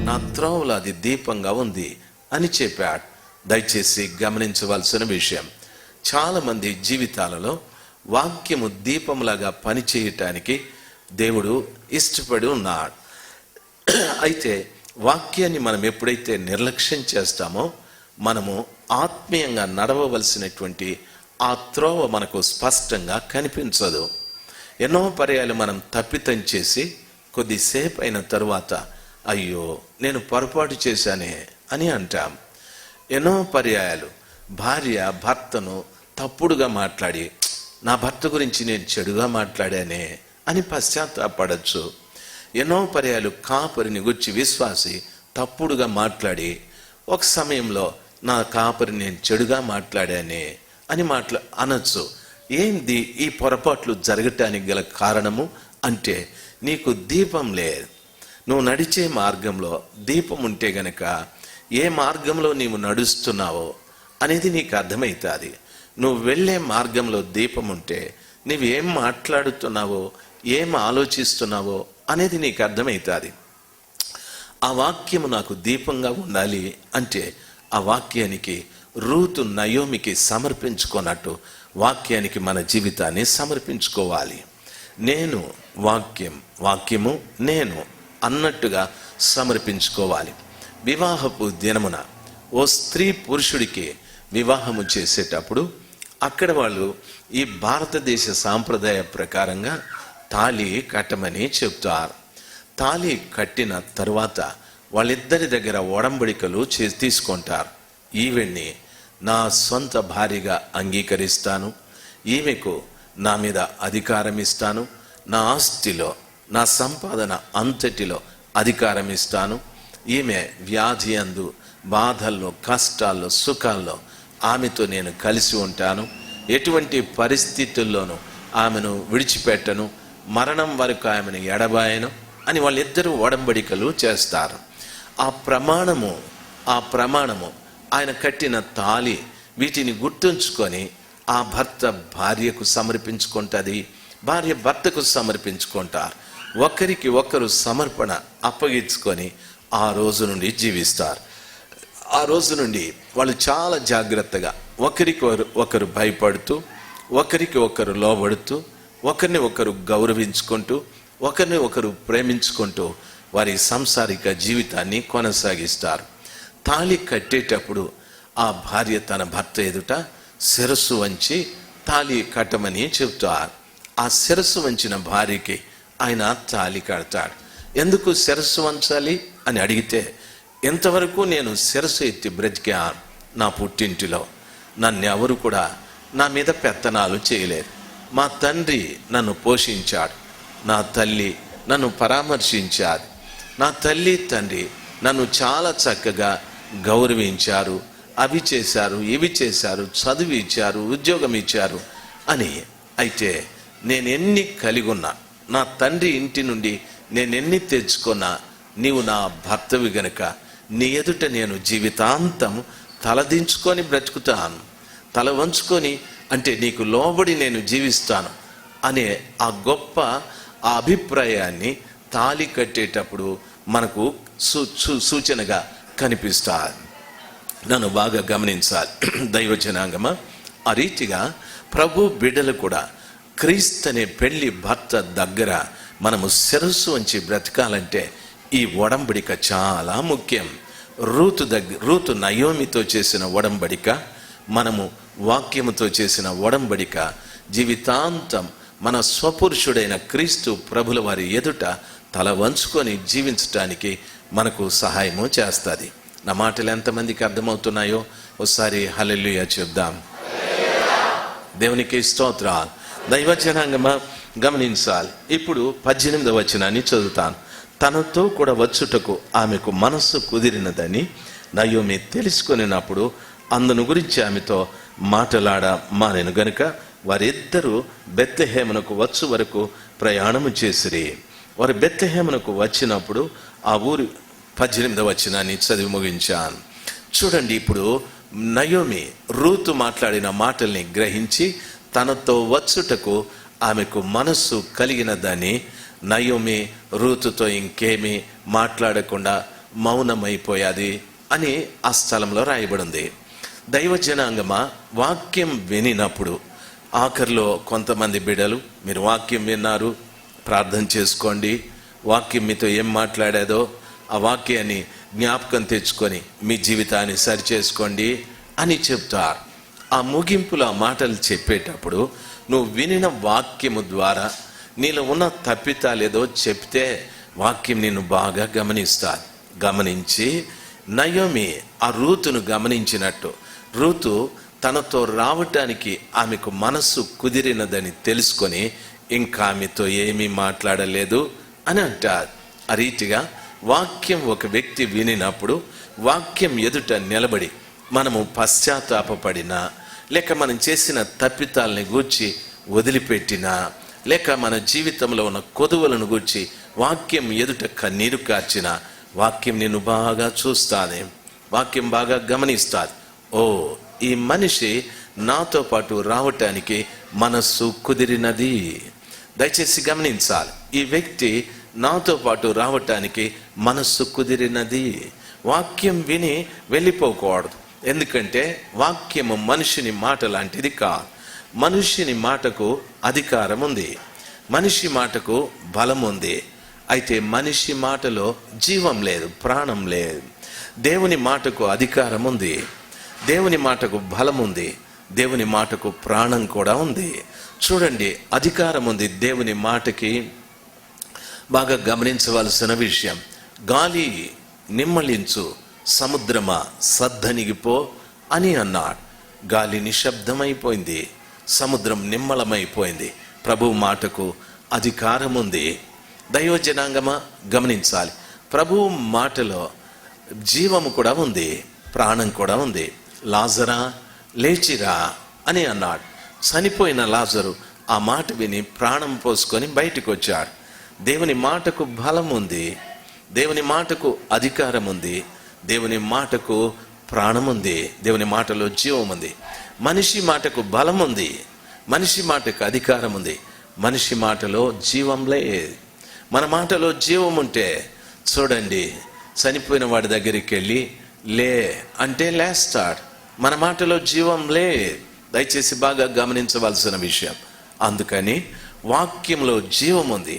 నా త్రోవలో అది దీపంగా ఉంది అని చెప్పాడు. దయచేసి గమనించవలసిన విషయం, చాలామంది జీవితాలలో వాక్యము దీపంలాగా పనిచేయటానికి దేవుడు ఇష్టపడి ఉన్నాడు. అయితే వాక్యాన్ని మనం ఎప్పుడైతే నిర్లక్ష్యం చేస్తామో మనము ఆత్మీయంగా నడవవలసినటువంటి ఆ త్రోవ మనకు స్పష్టంగా కనిపించదు. ఎన్నో పర్యాలు మనం తప్పితం చేసి కొద్దిసేపు అయిన తరువాత అయ్యో నేను పొరపాటు చేశానే అని అంటాం. ఎన్నో పర్యాయాలు భార్య భర్తను తప్పుడుగా మాట్లాడి నా భర్త గురించి నేను చెడుగా మాట్లాడానే అని పశ్చాత్తాపడచ్చు. ఎన్నో పర్యాలు కాపరిని గురించి విశ్వాసి తప్పుడుగా మాట్లాడి ఒక సమయంలో నా కాపరి నేను చెడుగా మాట్లాడానే అని అనొచ్చు. ఏంది ఈ పొరపాట్లు జరగటానికి గల కారణము అంటే నీకు దీపం లేదు. నువ్వు నడిచే మార్గంలో దీపం ఉంటే గనక ఏ మార్గంలో నీవు నడుస్తున్నావో అనేది నీకు అర్థమవుతుంది. నువ్వు వెళ్ళే మార్గంలో దీపం ఉంటే నువ్వు ఏం మాట్లాడుతున్నావో ఏం ఆలోచిస్తున్నావో అనేది నీకు అర్థమవుతుంది. ఆ వాక్యము నాకు దీపంగా ఉండాలి అంటే ఆ వాక్యానికి రూతు నయోమికి సమర్పించుకున్నట్టు వాక్యానికి మన జీవితాన్ని సమర్పించుకోవాలి. నేను వాక్యము నేను అన్నట్టుగా సమర్పించుకోవాలి. వివాహపు దినమున ఓ స్త్రీ పురుషుడికి వివాహము చేసేటప్పుడు అక్కడ వాళ్ళు ఈ భారతదేశ సాంప్రదాయ ప్రకారంగా తాళి కట్టమని చెప్తారు. తాళి కట్టిన తరువాత వాళ్ళిద్దరి దగ్గర ఒడంబడికలు తీసుకుంటారు. ఈవిడ్ని నా సొంత భార్యగా అంగీకరిస్తాను, ఈమెకు నా మీద అధికారం ఇస్తాను, నా ఆస్తిలో నా సంపాదన అంతటిలో అధికారం ఇస్తాను, ఈమె వ్యాధి అందు బాధల్లో కష్టాల్లో సుఖాల్లో ఆమెతో నేను కలిసి ఉంటాను, ఎటువంటి పరిస్థితుల్లోనూ ఆమెను విడిచిపెట్టను, మరణం వరకు ఆమెను ఎడబాయను అని వాళ్ళిద్దరూ ఒడంబడికలు చేస్తారు. ఆ ప్రమాణము ఆయన కట్టిన తాళి వీటిని గుర్తుంచుకొని ఆ భర్త భార్యకు సమర్పించుకుంటుంది, భార్య భర్తకు సమర్పించుకుంటారు. ఒకరికి ఒకరు సమర్పణ అప్పగించుకొని ఆ రోజు నుండి జీవిస్తారు. ఆ రోజు నుండి వాళ్ళు చాలా జాగ్రత్తగా ఒకరికి ఒకరు భయపడుతూ, ఒకరికి ఒకరు లోబడుతూ, ఒకరిని ఒకరు గౌరవించుకుంటూ, ఒకరిని ఒకరు ప్రేమించుకుంటూ వారి సాంసారిక జీవితాన్ని కొనసాగిస్తారు. తాళి కట్టేటప్పుడు ఆ భార్య తన భర్త ఎదుట శిరస్సు వంచి తాళి కట్టమని చెప్తారు. ఆ శిరస్సు వంచిన భార్యకి ఆయన తాళి కడతాడు. ఎందుకు శిరస్సు వంచాలి అని అడిగితే, ఎంతవరకు నేను శిరస్సు ఎత్తి బ్రతికా నా పుట్టింటిలో నన్ను ఎవరు కూడా నా మీద పెత్తనాలు చేయలేరు. మా తండ్రి నన్ను పోషించాడు, నా తల్లి నన్ను పరామర్శించారు, నా తల్లి తండ్రి నన్ను చాలా చక్కగా గౌరవించారు, అవి చేశారు ఇవి చేశారు, చదువు ఇచ్చారు, ఉద్యోగం ఇచ్చారు అని. అయితే నేనెన్ని కలిగి ఉన్నా, నా తండ్రి ఇంటి నుండి నేనెన్ని తెచ్చుకున్నా, నీవు నా భర్తవి గనుక నీ ఎదుట నేను జీవితాంతం తలదించుకొని బ్రతుకుతాను, తల వంచుకొని అంటే నీకు లోబడి నేను జీవిస్తాను అనే ఆ గొప్ప ఆ అభిప్రాయాన్ని తాళి కట్టేటప్పుడు మనకు సూచనగా కనిపిస్తారు. నన్ను బాగా గమనించాలి దైవ జనాంగమా. ఆ రీతిగా ప్రభు బిడ్డలు కూడా క్రీస్తు అనే పెళ్లి భర్త దగ్గర మనము శిరస్సు వంచి బ్రతకాలంటే ఈ ఒడంబడిక చాలా ముఖ్యం. రూతు నయోమితో చేసిన ఒడంబడిక, మనము వాక్యముతో చేసిన ఒడంబడిక జీవితాంతం మన స్వపురుషుడైన క్రీస్తు ప్రభుల వారి ఎదుట తల వంచుకొని జీవించటానికి మనకు సహాయము చేస్తుంది. నా మాటలు ఎంతమందికి అర్థమవుతున్నాయో ఒకసారి హల్లెలూయా చెప్దాం. దేవునికి స్తోత్రాలు. దైవ జనాంగమా గమనించాలి. ఇప్పుడు 18వ వచనాన్ని చదువుతాను. తనతో కూడా వచ్చుటకు ఆమెకు మనస్సు కుదిరినదని నయోమి తెలుసుకొనినప్పుడు అందును గురించి ఆమెతో మాటలాడమానెను గనుక వారిద్దరూ బెత్లెహేమునకు వచ్చు వరకు ప్రయాణము చేసిరి. వారు బెత్లెహేమునకు వచ్చినప్పుడు ఆ ఊరు 18వ వచనాన్ని చదివి ముగించాను. చూడండి, ఇప్పుడు నయోమి రూతు మాట్లాడిన మాటల్ని గ్రహించి తనతో వచ్చుటకు ఆమెకు మనస్సు కలిగినదని నయోమి రూతుతో ఇంకేమీ మాట్లాడకుండా మౌనమైపోయాది అని ఆ స్థలంలో రాయబడింది. దైవ జనాంగమా, వాక్యం వినినప్పుడు ఆఖరిలో కొంతమంది బిడ్డలు, మీరు వాక్యం విన్నారు, ప్రార్థన చేసుకోండి, వాక్యం మీతో ఏం మాట్లాడాదో ఆ వాక్యాన్ని జ్ఞాపకం తెచ్చుకొని మీ జీవితాన్ని సరిచేసుకోండి అని చెప్తారు. ఆ ముగింపులో ఆ మాటలు చెప్పేటప్పుడు నువ్వు వినిన వాక్యము ద్వారా నీలో ఉన్న తప్పితాలేదో చెప్తే వాక్యం నిన్ను బాగా గమనిస్తాను. గమనించి నయోమి ఆ రూతును గమనించినట్టు, రూతు తనతో రావటానికి ఆమెకు మనస్సు కుదిరినదని తెలుసుకొని ఇంకా ఆమెతో ఏమీ మాట్లాడలేదు అని అంటారు. ఆ రీతిగా వాక్యం ఒక వ్యక్తి వినినప్పుడు వాక్యం ఎదుట నిలబడి మనము పశ్చాత్తాపడినా, లేక మనం చేసిన తప్పితాలని గూర్చి వదిలిపెట్టినా, లేక మన జీవితంలో ఉన్న కొదువలను గూర్చి వాక్యం ఎదుట కన్నీరు కార్చిన, వాక్యం నిన్ను బాగా చూస్తాది, వాక్యం బాగా గమనిస్తాది. ఓ, ఈ మనిషి నాతో పాటు రావటానికి మనస్సు కుదిరినది. దయచేసి గమనించాలి, ఈ వ్యక్తి నాతో పాటు రావటానికి మనస్సు కుదిరినది. వాక్యం విని వెళ్ళిపోకూడదు. ఎందుకంటే వాక్యము మనిషిని మాట లాంటిది కాదు. మనిషిని మాటకు అధికారం ఉంది, మనిషి మాటకు బలం ఉంది. అయితే మనిషి మాటలో జీవం లేదు, ప్రాణం లేదు. దేవుని మాటకు అధికారం ఉంది, దేవుని మాటకు బలం ఉంది, దేవుని మాటకు ప్రాణం కూడా ఉంది. చూడండి, అధికారం ఉంది దేవుని మాటకి. బాగా గమనించవలసిన విషయం, గాలి నిమ్మలించు, సముద్రమా సద్దనిగిపో అని అన్నాడు. గాలి నిశ్శబ్దమైపోయింది, సముద్రం నిమ్మలమైపోయింది. ప్రభు మాటకు అధికారం ఉంది. దైవ జనాంగమా గమనించాలి, ప్రభు మాటలో జీవము కూడా ఉంది, ప్రాణం కూడా ఉంది. లాజరా లేచిరా అని అన్నాడు. చనిపోయిన లాజరు ఆ మాట విని ప్రాణం పోసుకొని బయటకు వచ్చాడు. దేవుని మాటకు బలం ఉంది, దేవుని మాటకు అధికారం ఉంది, దేవుని మాటకు ప్రాణం ఉంది, దేవుని మాటలో జీవం ఉంది. మనిషి మాటకు బలం ఉంది, మనిషి మాటకు అధికారం ఉంది, మనిషి మాటలో జీవం లేదు. మన మాటలో జీవం ఉంటే చూడండి, చనిపోయిన వాడి దగ్గరికి వెళ్ళి లే అంటే లేస్తాడు. మన మాటలో జీవం లేదు. దయచేసి బాగా గమనించవలసిన విషయం. అందుకని వాక్యంలో జీవం ఉంది.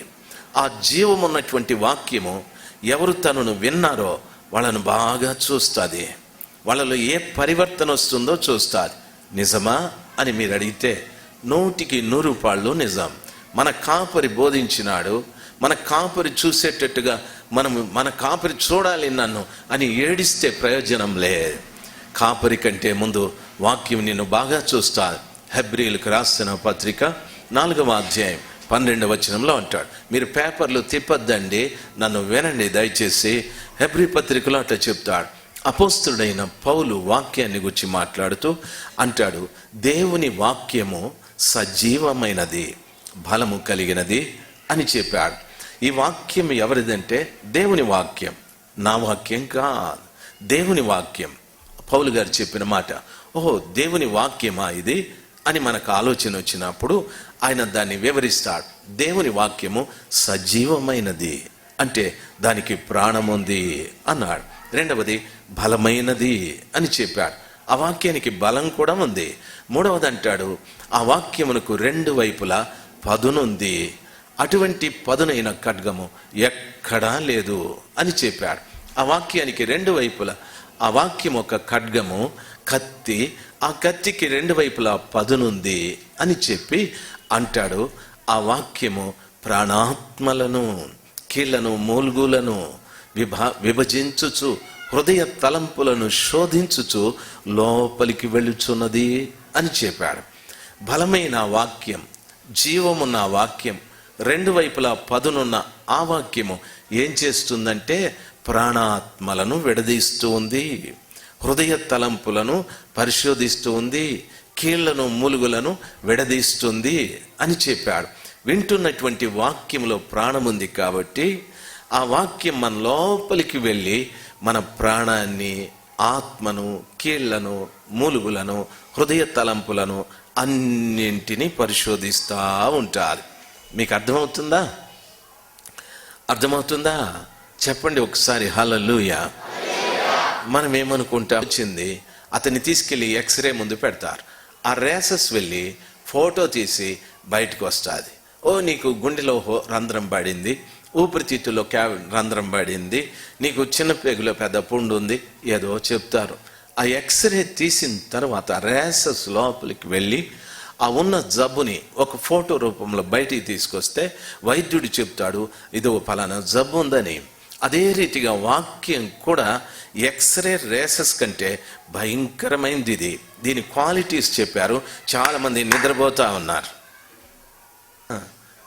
ఆ జీవం ఉన్నటువంటి వాక్యము ఎవరు తనను విన్నారో వాళ్ళను బాగా చూస్తుంది, వాళ్ళలో ఏ పరివర్తన వస్తుందో చూస్తుంది. నిజమా అని మీరు అడిగితే 100% నిజం. మన కాపరి బోధించినాడు, మన కాపరి చూసేటట్టుగా మన కాపరి చూడాలి నన్ను అని ఏడిస్తే ప్రయోజనం లేదు. కాపరి కంటే ముందు వాక్యం నిన్ను బాగా చూస్తాడు. హెబ్రీలకు రాసిన పత్రిక 4వ అధ్యాయం 12వ వచనంలో అంటాడు, మీరు పేపర్లు తిప్పద్దండి, నన్ను వినండి దయచేసి. హెబ్రీ పత్రికలో అట్లా చెప్తాడు. అపోస్తుడైన పౌలు వాక్యాన్ని గురించి మాట్లాడుతూ అంటాడు, దేవుని వాక్యము సజీవమైనది, బలము కలిగినది అని చెప్పాడు. ఈ వాక్యం ఎవరిదంటే దేవుని వాక్యం, నా వాక్యం కాదు, దేవుని వాక్యం. పౌలు గారు చెప్పిన మాట, ఓహో దేవుని వాక్యమా ఇది అని మనకు ఆలోచన వచ్చినప్పుడు ఆయన దాన్ని వివరిస్తాడు. దేవుని వాక్యము సజీవమైనది అంటే దానికి ప్రాణం ఉంది అన్నాడు. రెండవది బలమైనది అని చెప్పాడు. ఆ వాక్యానికి బలం కూడా ఉంది. మూడవది అంటాడు, ఆ వాక్యమునకు 2 వైపులా పదునుంది, అటువంటి పదునైన ఖడ్గము ఎక్కడా లేదు అని చెప్పాడు. ఆ వాక్యానికి 2 వైపులా, ఆ వాక్యం ఒక ఖడ్గము, కత్తి, ఆ కత్తికి 2 వైపులా పదునుంది అని చెప్పి అంటాడు. ఆ వాక్యము ప్రాణాత్మలను, కీళ్లను, మూలుగులను విభజించుచు, హృదయ తలంపులను శోధించుచు లోపలికి వెళ్ళుచున్నది అని చెప్పాడు. బలమైన వాక్యం, జీవమున్న వాక్యం, 2 వైపులా పదునున్న ఆ వాక్యము ఏం చేస్తుందంటే ప్రాణాత్మలను విడదీస్తూ ఉంది, హృదయ తలంపులను పరిశోధిస్తూ ఉంది, కీళ్లను మూలుగులను విడదీస్తుంది అని చెప్పాడు. వింటున్నటువంటి వాక్యంలో ప్రాణం ఉంది కాబట్టి ఆ వాక్యం మన లోపలికి వెళ్ళి మన ప్రాణాన్ని, ఆత్మను, కీళ్లను, మూలుగులను, హృదయ తలంపులను అన్నింటినీ పరిశోధిస్తూ ఉంటారు. మీకు అర్థమవుతుందా? చెప్పండి ఒకసారి హల్లెలూయా. మనం ఏమనుకుంటా వచ్చింది, అతన్ని తీసుకెళ్ళి ఎక్స్రే ముందు పెడతారు. ఆ రేసస్ వెళ్ళి ఫోటో తీసి బయటకు వస్తుంది. ఓ నీకు గుండెలో రంధ్రం పడింది, ఊపిరితిత్తులో రంధ్రం పడింది, నీకు చిన్న పేగులో పెద్ద పుండు ఉంది, ఏదో చెప్తారు. ఆ ఎక్స్రే తీసిన తర్వాత రేసస్ లోపలికి వెళ్ళి ఆ ఉన్న జబ్బుని ఒక ఫోటో రూపంలో బయటికి తీసుకొస్తే వైద్యుడు చెప్తాడు ఇదో ఫలానా జబ్బు ఉందని. అదే రీతిగా వాక్యం కూడా ఎక్స్రే రేసస్ కంటే భయంకరమైనది ఇది. దీని క్వాలిటీస్ చెప్పారు. చాలామంది నిద్రపోతూ ఉన్నారు.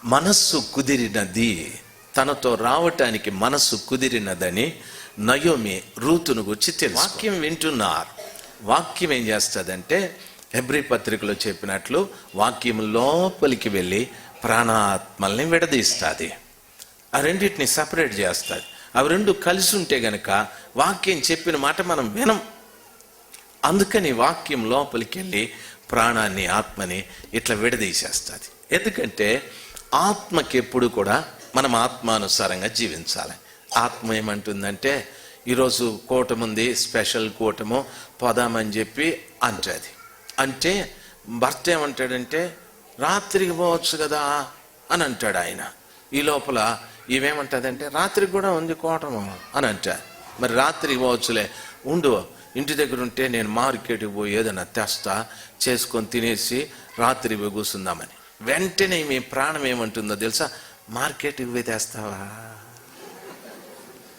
మనస్సు కుదిరినది, తనతో రావటానికి మనస్సు కుదిరినదని నయోమి రూతును గురించి తెలుసు. వాక్యం వింటున్నారు. వాక్యం ఏం చేస్తుందంటే హెబ్రీ పత్రికలో చెప్పినట్లు వాక్యం లోపలికి వెళ్ళి ప్రాణాత్మల్ని విడదీస్తుంది. ఆ రెండింటిని సపరేట్ చేస్తుంది. అవి రెండు కలిసి ఉంటే గనక వాక్యం చెప్పిన మాట మనం వినం. అందుకని వాక్యం లోపలికి వెళ్ళి ప్రాణాన్ని ఆత్మని ఇట్లా విడదీసేస్తుంది. ఎందుకంటే ఆత్మకి ఎప్పుడు కూడా మనం ఆత్మానుసారంగా జీవించాలి. ఆత్మ ఏమంటుందంటే ఈరోజు కూటముంది, స్పెషల్ కూటము పోదామని చెప్పి అంటది. అంటే భర్త ఏమంటాడంటే రాత్రికి పోవచ్చు కదా అని అంటాడు ఆయన. ఈ లోపల ఇవేమంటుందంటే రాత్రికి కూడా ఉంది కూటము అని అంటాడు. మరి రాత్రికి పోవచ్చులే, ఉండు, ఇంటి దగ్గర ఉంటే నేను మార్కెట్కి పోయి ఏదైనా తెస్తా, చేసుకొని తినేసి రాత్రి పోయి కూర్చుందామని. వెంటనే మీ ప్రాణం ఏమంటుందో తెలుసా? మార్కెట్కి పోయి తెస్తావా?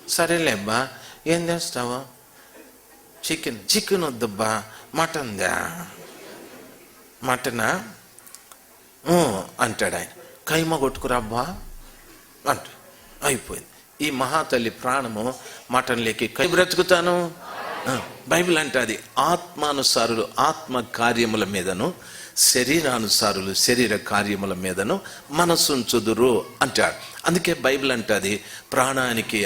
సరేలేబ్బా, ఏం తెస్తావా? చికెన్ వద్దబ్బా, మటన్దా? మటనా అంటాడు ఆయన. కైమ కొట్టుకురాబ్బా అంట. అయిపోయింది. ఈ మహాతల్లి ప్రాణము మటన్ లేకి కై బ్రతుకుతాను. బైబిల్ అంటే అది ఆత్మానుసారులు ఆత్మ కార్యముల మీదను, శరీరానుసారులు శరీర కార్యముల మీదను మనసుంచుదురు అంటాడు. అందుకే బైబిల్ అంటది ప్రాణానికి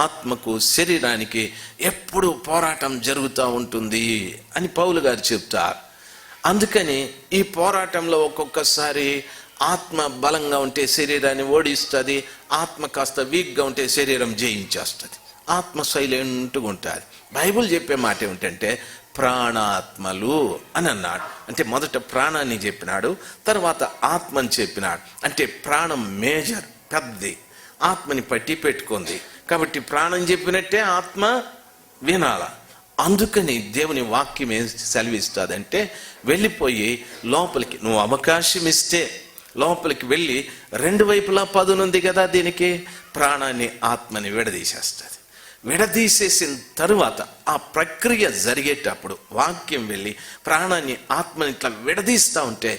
ఆత్మకు శరీరానికి ఎప్పుడు పోరాటం జరుగుతూ ఉంటుంది అని పౌలు గారు చెప్తారు. అందుకని ఈ పోరాటంలో ఒక్కొక్కసారి ఆత్మ బలంగా ఉంటే శరీరాన్ని ఓడిస్తుంది, ఆత్మ కాస్త వీక్గా ఉంటే శరీరం జయించేస్తుంది. ఆత్మ సైలెంట్గా ఉంటుంది. బైబిల్ చెప్పే మాట ఏమిటంటే ప్రాణాత్మలు అని అన్నాడు. అంటే మొదట ప్రాణాన్ని చెప్పినాడు, తర్వాత ఆత్మని చెప్పినాడు. అంటే ప్రాణం మేజర్, పెద్దది, ఆత్మని పట్టి పెట్టుకుంది. కాబట్టి ప్రాణం చెప్పినట్టే ఆత్మ వినాల. అందుకని దేవుని వాక్యం ఏం సెలవిస్తుందంటే వెళ్ళిపోయి లోపలికి నువ్వు అవకాశం ఇస్తే లోపలికి వెళ్ళి రెండు వైపులా పదునుంది కదా, దీనికి ప్రాణాన్ని ఆత్మని విడదీసేస్తుంది. విడదీసేసిన తరువాత ఆ ప్రక్రియ జరిగేటప్పుడు వాక్యం వెళ్ళి ప్రాణాన్ని ఆత్మని ఇట్లా విడదీస్తూ ఉంటే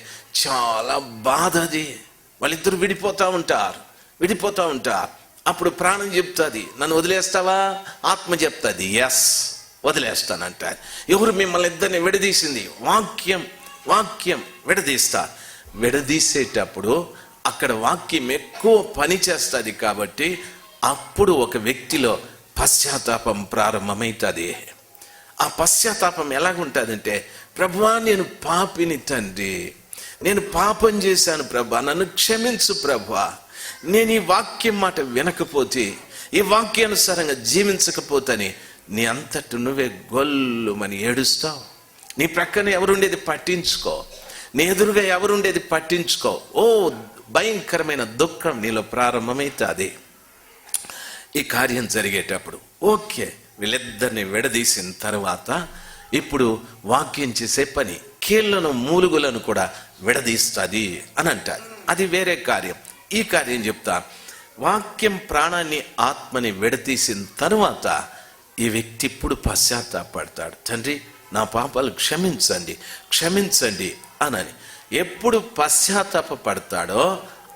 చాలా బాధ. అది వాళ్ళిద్దరు విడిపోతూ ఉంటారు. అప్పుడు ప్రాణం చెప్తుంది నన్ను వదిలేస్తావా? ఆత్మ చెప్తుంది ఎస్ వదిలేస్తానంటారు. ఎవరు మిమ్మల్ని ఇద్దరిని విడదీసింది? వాక్యం విడదీస్తారు. విడదీసేటప్పుడు అక్కడ వాక్యం ఎక్కువ పని చేస్తుంది. కాబట్టి అప్పుడు ఒక వ్యక్తిలో పశ్చాత్తాపం ప్రారంభమవుతుంది. ఆ పశ్చాత్తాపం ఎలాగుంటుందంటే ప్రభువా నేను పాపిని తండ్రి, నేను పాపం చేశాను ప్రభువా, నన్ను క్షమించు ప్రభువా, నేను ఈ వాక్యం మాట వినకపోతే, ఈ వాక్యానుసారంగా జీవించకపోతని నీ అంతటి నువ్వే గొల్లుమని ఏడుస్తావు. నీ ప్రక్కన ఎవరుండేది పట్టించుకో, నీ ఎదురుగా ఎవరుండేది పట్టించుకో. ఓ భయంకరమైన దుఃఖం నీలో ప్రారంభమవుతుంది. ఈ కార్యం జరిగేటప్పుడు ఓకే వీళ్ళిద్దరిని విడదీసిన తర్వాత ఇప్పుడు వాక్యం చేసే పని కీళ్లను మూలుగులను కూడా విడదీస్తుంది అని అంటారు. అది వేరే కార్యం. ఈ కార్యం చెప్తా. వాక్యం ప్రాణాన్ని ఆత్మని విడదీసిన తర్వాత ఈ వ్యక్తి ఇప్పుడు పశ్చాత్తాపడతాడు. తండ్రి నా పాపాలు క్షమించండి అనని. ఎప్పుడు పశ్చాత్తాప పడతాడో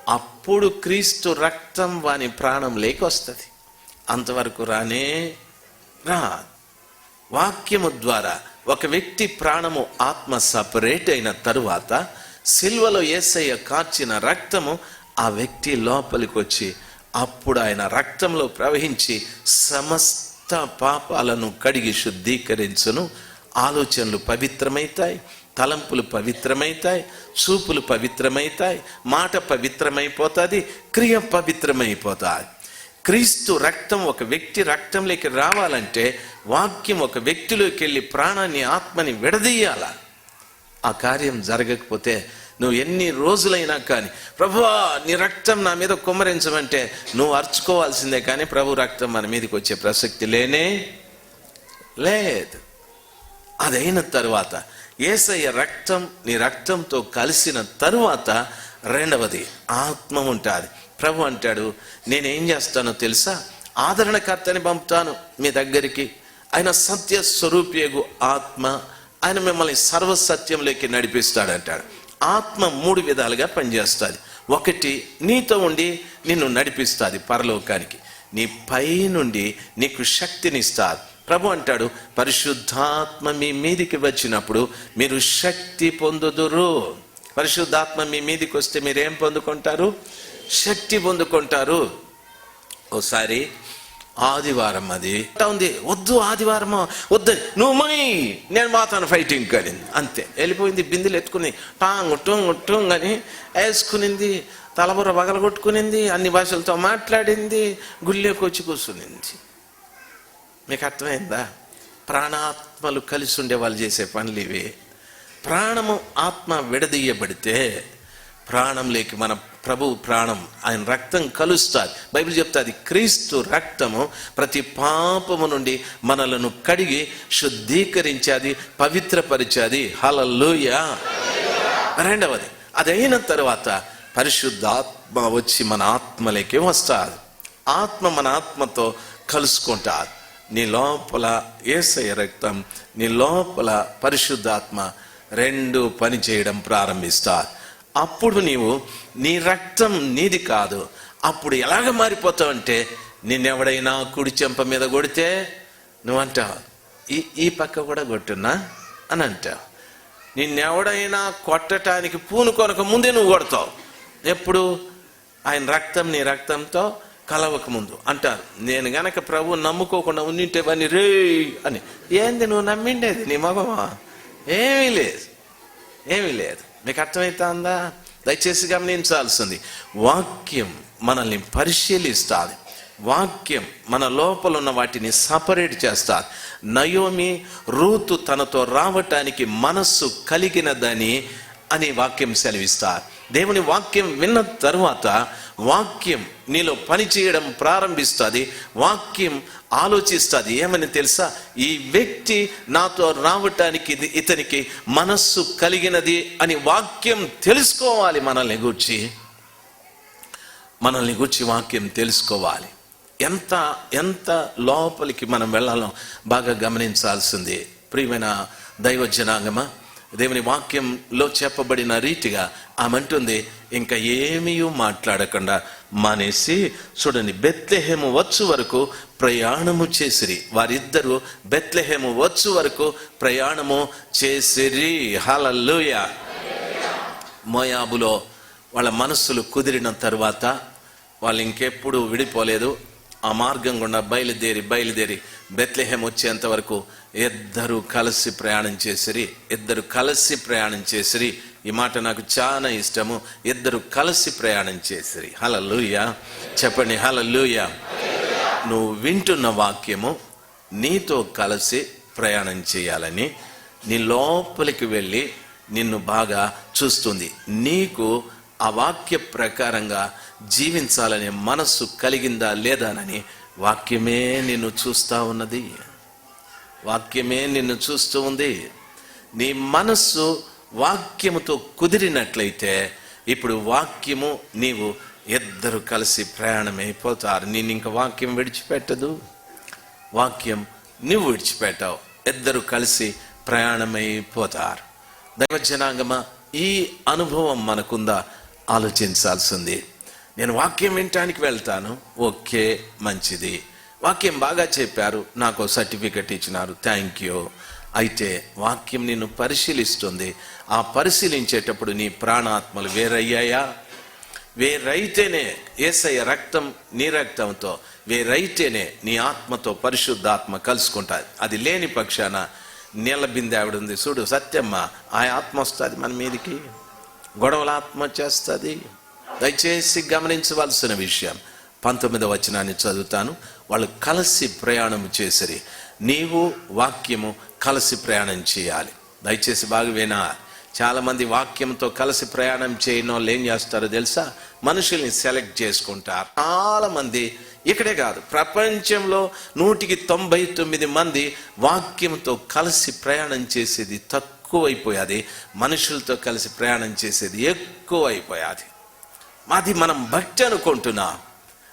అప్పుడు క్రీస్తు రక్తం వాని ప్రాణం లేక వస్తుంది. అంతవరకు రా. వాక్యము ద్వారా ఒక వ్యక్తి ప్రాణము ఆత్మ సపరేట్ అయిన తరువాత సిల్వలో యేసయ్య కార్చిన రక్తము ఆ వ్యక్తి లోపలికి వచ్చి అప్పుడు ఆయన రక్తంలో ప్రవహించి సమస్త పాపాలను కడిగి శుద్ధీకరించును. ఆలోచనలు పవిత్రమైతాయి, తలంపులు పవిత్రమైతాయి, చూపులు పవిత్రమైతాయి, మాట పవిత్రమైపోతుంది, క్రియ పవిత్రమైపోతాయి. క్రీస్తు రక్తం ఒక వ్యక్తి రక్తంలోకి రావాలంటే వాక్యం ఒక వ్యక్తిలోకి వెళ్ళి ప్రాణాన్ని, ఆత్మని విడదీయాల. ఆ కార్యం జరగకపోతే నువ్వు ఎన్ని రోజులైనా కానీ ప్రభువా నీ రక్తం నా మీద కుమ్మరించమంటే నువ్వు అర్చుకోవాల్సిందే, కానీ ప్రభు రక్తం మన మీదకి వచ్చే ప్రసక్తి లేనే లేదు. అదైన తరువాత యేసయ్య రక్తం నీ రక్తంతో కలిసిన తరువాత రెండవది ఆత్మ ఉంటుంది. ప్రభు అంటాడు, నేనేం చేస్తానో తెలుసా, ఆదరణకర్తని పంపుతాను మీ దగ్గరికి. ఆయన సత్య స్వరూపియగు ఆత్మ, ఆయన మిమ్మల్ని సర్వసత్యంలోకి నడిపిస్తాడంటాడు. ఆత్మ 3 విధాలుగా పనిచేస్తుంది. ఒకటి, నీతో ఉండి నిన్ను నడిపిస్తుంది పరలోకానికి, నీ పై నుండి నీకు శక్తినిస్తారు. ప్రభు అంటాడు, పరిశుద్ధాత్మ మీ మీదికి వచ్చినప్పుడు మీరు శక్తి పొందుదురు. పరిశుద్ధాత్మ మీ మీదికి వస్తే మీరేం పొందుకుంటారు? శక్తి పొందుకుంటారు. ఓసారి ఆదివారం అది ఉంది, వద్దు ఆదివారమా వద్దు, నువ్వు మై నేను మాతాను ఫైటింగ్ కడింది, అంతే వెళ్ళిపోయింది. బిందెలు ఎత్తుకుని టాంగ్ టూంగ్ టూంగ్ అని వేసుకునింది, తలబుర్ర పగలగొట్టుకునింది, అన్ని భాషలతో మాట్లాడింది, గుళ్ళోకి వచ్చి కూర్చునింది. మీకు అర్థమైందా? ప్రాణాత్మలు కలిసి ఉండే వాళ్ళు చేసే పనులు ఇవి. ప్రాణము ఆత్మ విడదీయబడితే ప్రాణంలోకి మన ప్రభు ప్రాణం, ఆయన రక్తం కలుస్తుంది. బైబిల్ చెప్తుంది, క్రీస్తు రక్తము ప్రతి పాపము నుండి మనలను కడిగి శుద్ధీకరించేది, పవిత్రపరిచేది. హల్లెలూయా. రెండవది, అదైన తర్వాత పరిశుద్ధాత్మ వచ్చి మన ఆత్మలోకి వస్తుంది. ఆత్మ మన ఆత్మతో కలుసుకుంటారు. నీ లోపల యేసయ్య రక్తం, నీ లోపల పరిశుద్ధాత్మ రెండు పని చేయడం ప్రారంభిస్తారు. అప్పుడు నీవు నీ రక్తం నీది కాదు. అప్పుడు ఎలాగ మారిపోతావు అంటే, నిన్నెవడైనా కుడి చెంప మీద కొడితే నువ్వు అంటావు, ఈ పక్క కూడా కొట్టున్నా అని అంటావు. నిన్నెవడైనా కొట్టడానికి పూనుకొనక ముందే నువ్వు కొడతావు. ఎప్పుడు? ఆయన రక్తం నీ రక్తంతో కలవక ముందు. అంటారు, నేను గనక ప్రభు నమ్ముకోకుండా ఉన్నింటే పని రే అని. ఏంది నువ్వు నమ్మిండేది? నీ మగమా? ఏమీ లేదు, ఏమీ లేదు. మీకు అర్థమవుతుందా? దయచేసి గమనించాల్సింది, వాక్యం మనల్ని పరిశీలిస్తుంది. వాక్యం మన లోపల ఉన్న వాటిని సపరేట్ చేస్తారు. నయోమి రూతు తనతో రావటానికి మనస్సు కలిగినదని అని వాక్యం సెలవిస్తారు. దేవుని వాక్యం విన్న తరువాత వాక్యం నీలో పని చేయడం ప్రారంభిస్తుంది. వాక్యం ఆలోచిస్తుంది, ఏమని తెలుసా, ఈ వ్యక్తి నాతో రావటానికి ఇతనికి మనస్సు కలిగినది అని వాక్యం తెలుసుకోవాలి. మనల్ని గూర్చి వాక్యం తెలుసుకోవాలి. ఎంత లోపలికి మనం వెళ్ళాలో బాగా గమనించాల్సింది. ప్రియమైన దైవ జనాంగమా, దేవుని వాక్యంలో చెప్పబడిన రీతిగా ఆమెంటుంది, ఇంకా ఏమీ మాట్లాడకుండా మానేసి చూడండి, బెత్లెహేము వచ్చు వరకు ప్రయాణము చేసిరి. వారిద్దరూ బెత్లెహేము వచ్చు వరకు ప్రయాణము చేసిరి. హల్లెలూయా. మోయాబులో వాళ్ళ మనస్సులు కుదిరిన తర్వాత వాళ్ళు ఇంకెప్పుడు విడిపోలేదు. ఆ మార్గం గుండా బయలుదేరి బెత్లెహేం వచ్చేంత వరకు ఇద్దరు కలిసి ప్రయాణం చేసిరి. ఈ మాట నాకు చాలా ఇష్టము. ఇద్దరు కలిసి ప్రయాణం చేసిరి. హల్లెలూయా. చెప్పండి హల్లెలూయా. నువ్వు వింటున్న వాక్యము నీతో కలిసి ప్రయాణం చేయాలని నీ లోపలికి వెళ్ళి నిన్ను బాగా చూస్తుంది. నీకు ఆ వాక్య ప్రకారంగా జీవించాలనే మనస్సు కలిగిందా లేదానని వాక్యమే నిన్ను చూస్తూ ఉన్నది. వాక్యమే నిన్ను చూస్తూ ఉంది. నీ మనస్సు వాక్యముతో కుదిరినట్లయితే ఇప్పుడు వాక్యము నీవు ఇద్దరు కలిసి ప్రయాణమైపోతారు. నేను ఇంకా వాక్యం విడిచిపెట్టదు, వాక్యం నువ్వు విడిచిపెట్టావు, ఇద్దరు కలిసి ప్రయాణమైపోతారు. దైవ జనాంగమా, ఈ అనుభవం మనకుందా ఆలోచించాల్సింది. నేను వాక్యం వినటానికి వెళ్తాను, ఓకే మంచిది, వాక్యం బాగా చెప్పారు, నాకు సర్టిఫికెట్ ఇచ్చినారు, థ్యాంక్ యూ. అయితే వాక్యం నిన్ను పరిశీలిస్తుంది. ఆ పరిశీలించేటప్పుడు నీ ప్రాణాత్మలు వేరయ్యాయా? వేరైతేనే యేసయ్య రక్తం నీ రక్తంతో వేరైతేనే నీ ఆత్మతో పరిశుద్ధాత్మ కలుసుకుంటుంది. అది లేని పక్షాన నీళ్ళ బిందె ఆవిడ ఉంది చూడు సత్యమ్మ, ఆ ఆత్మ వస్తుంది మన మీదికి, గొడవల ఆత్మ వచ్చేస్తుంది. దయచేసి గమనించవలసిన విషయం, 19వ వచనాన్ని చదువుతాను. వాళ్ళు కలిసి ప్రయాణం చేసిరి. నీవు వాక్యము కలిసి ప్రయాణం చేయాలి. దయచేసి బాగా వినా. చాలామంది వాక్యంతో కలిసి ప్రయాణం చేయని వాళ్ళు ఏం చేస్తారో తెలుసా? మనుషుల్ని సెలెక్ట్ చేసుకుంటారు. చాలామంది, ఇక్కడే కాదు ప్రపంచంలో 199 మంది వాక్యంతో కలిసి ప్రయాణం చేసేది తక్కువైపోయాది, మనుషులతో కలిసి ప్రయాణం చేసేది ఎక్కువైపోయాది. అది మనం భక్తి అనుకుంటున్నాం,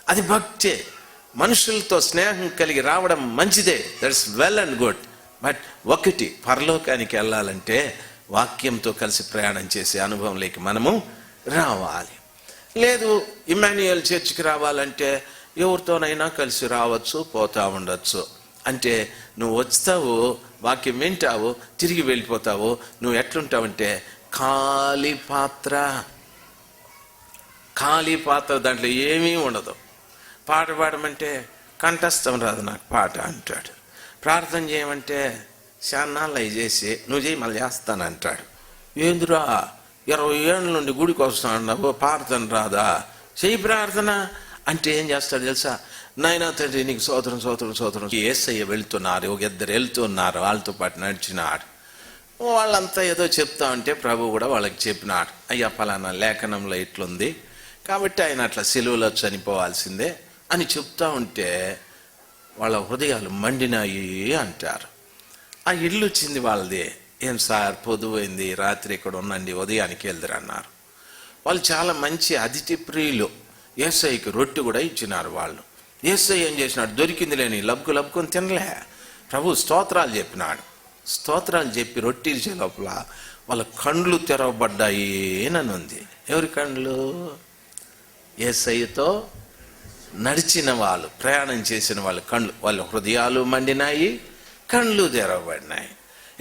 అది భక్తే. మనుషులతో స్నేహం కలిగి రావడం మంచిదే, that's well and good. But ఒకటి, పరలోకానికి వెళ్ళాలంటే వాక్యంతో కలిసి ప్రయాణం చేసే అనుభవంలోకి మనము రావాలి. లేదు, ఇమ్మాన్యుయల్ చర్చికి రావాలంటే ఎవరితోనైనా కలిసి రావచ్చు, పోతా ఉండొచ్చు. అంటే నువ్వు వస్తావు, వాక్యం వింటావు, తిరిగి వెళ్ళిపోతావు. నువ్వు ఎట్లుంటావంటే ఖాళీ పాత్ర. ఖాళీ పాత్ర, దాంట్లో ఏమీ ఉండదు. పాట పాడమంటే కంఠస్థం రాదు నాకు పాట అంటాడు. ప్రార్థన చేయమంటే శాన్నాళ్ళు అవి చేసి నువ్వు చేయి మళ్ళీ చేస్తాను అంటాడు. ఏందురా 20 ఏళ్ళ నుండి గుడికి వస్తున్నావు, ప్రార్థన రాదా? చెయ్యి ప్రార్థన అంటే ఏం చేస్తాడు తెలుసా? నాయనా తండ్రి నీకు స్తోత్రం స్తోత్రం స్తోత్రం. యేసయ్య వెళ్తున్నారు, ఒక 2 వెళ్తున్నారు, వాళ్ళతో పాటు నడిచినాడు. వాళ్ళంతా ఏదో చెప్తా ఉంటే ప్రభు కూడా వాళ్ళకి చెప్పినాడు, అయ్యా ఫలానా లేఖనంలో ఇట్లుంది కాబట్టి ఆయన అట్లా సిలువలో చనిపోవాల్సిందే అని చెప్తా ఉంటే వాళ్ళ హృదయాలు మండినాయి అంటారు. ఆ ఇల్లు వచ్చింది వాళ్ళది. ఏం సార్ పొద్దుపోయింది, రాత్రి ఇక్కడ ఉండండి, ఉదయానికి వెళ్దురు అన్నారు. వాళ్ళు చాలా మంచి అతిథి ప్రియులు. యేసయ్యకి రొట్టె కూడా ఇచ్చినారు వాళ్ళు. యేసయ్య ఏం చేసినాడు? దొరికింది లేని లబ్బుకొని తినలే. ప్రభు స్తోత్రాలు చెప్పినాడు. స్తోత్రాలు చెప్పి రొట్టె ఇచ్చే లోపల వాళ్ళ కండ్లు తెరవబడ్డాయి అని ఉంది. ఎవరి కండ్లు? యేసయ్యతో నడిచిన వాళ్ళు, ప్రయాణం చేసిన వాళ్ళ కండ్లు. వాళ్ళ హృదయాలు మండినాయి, కండ్లు తెరవబడినాయి.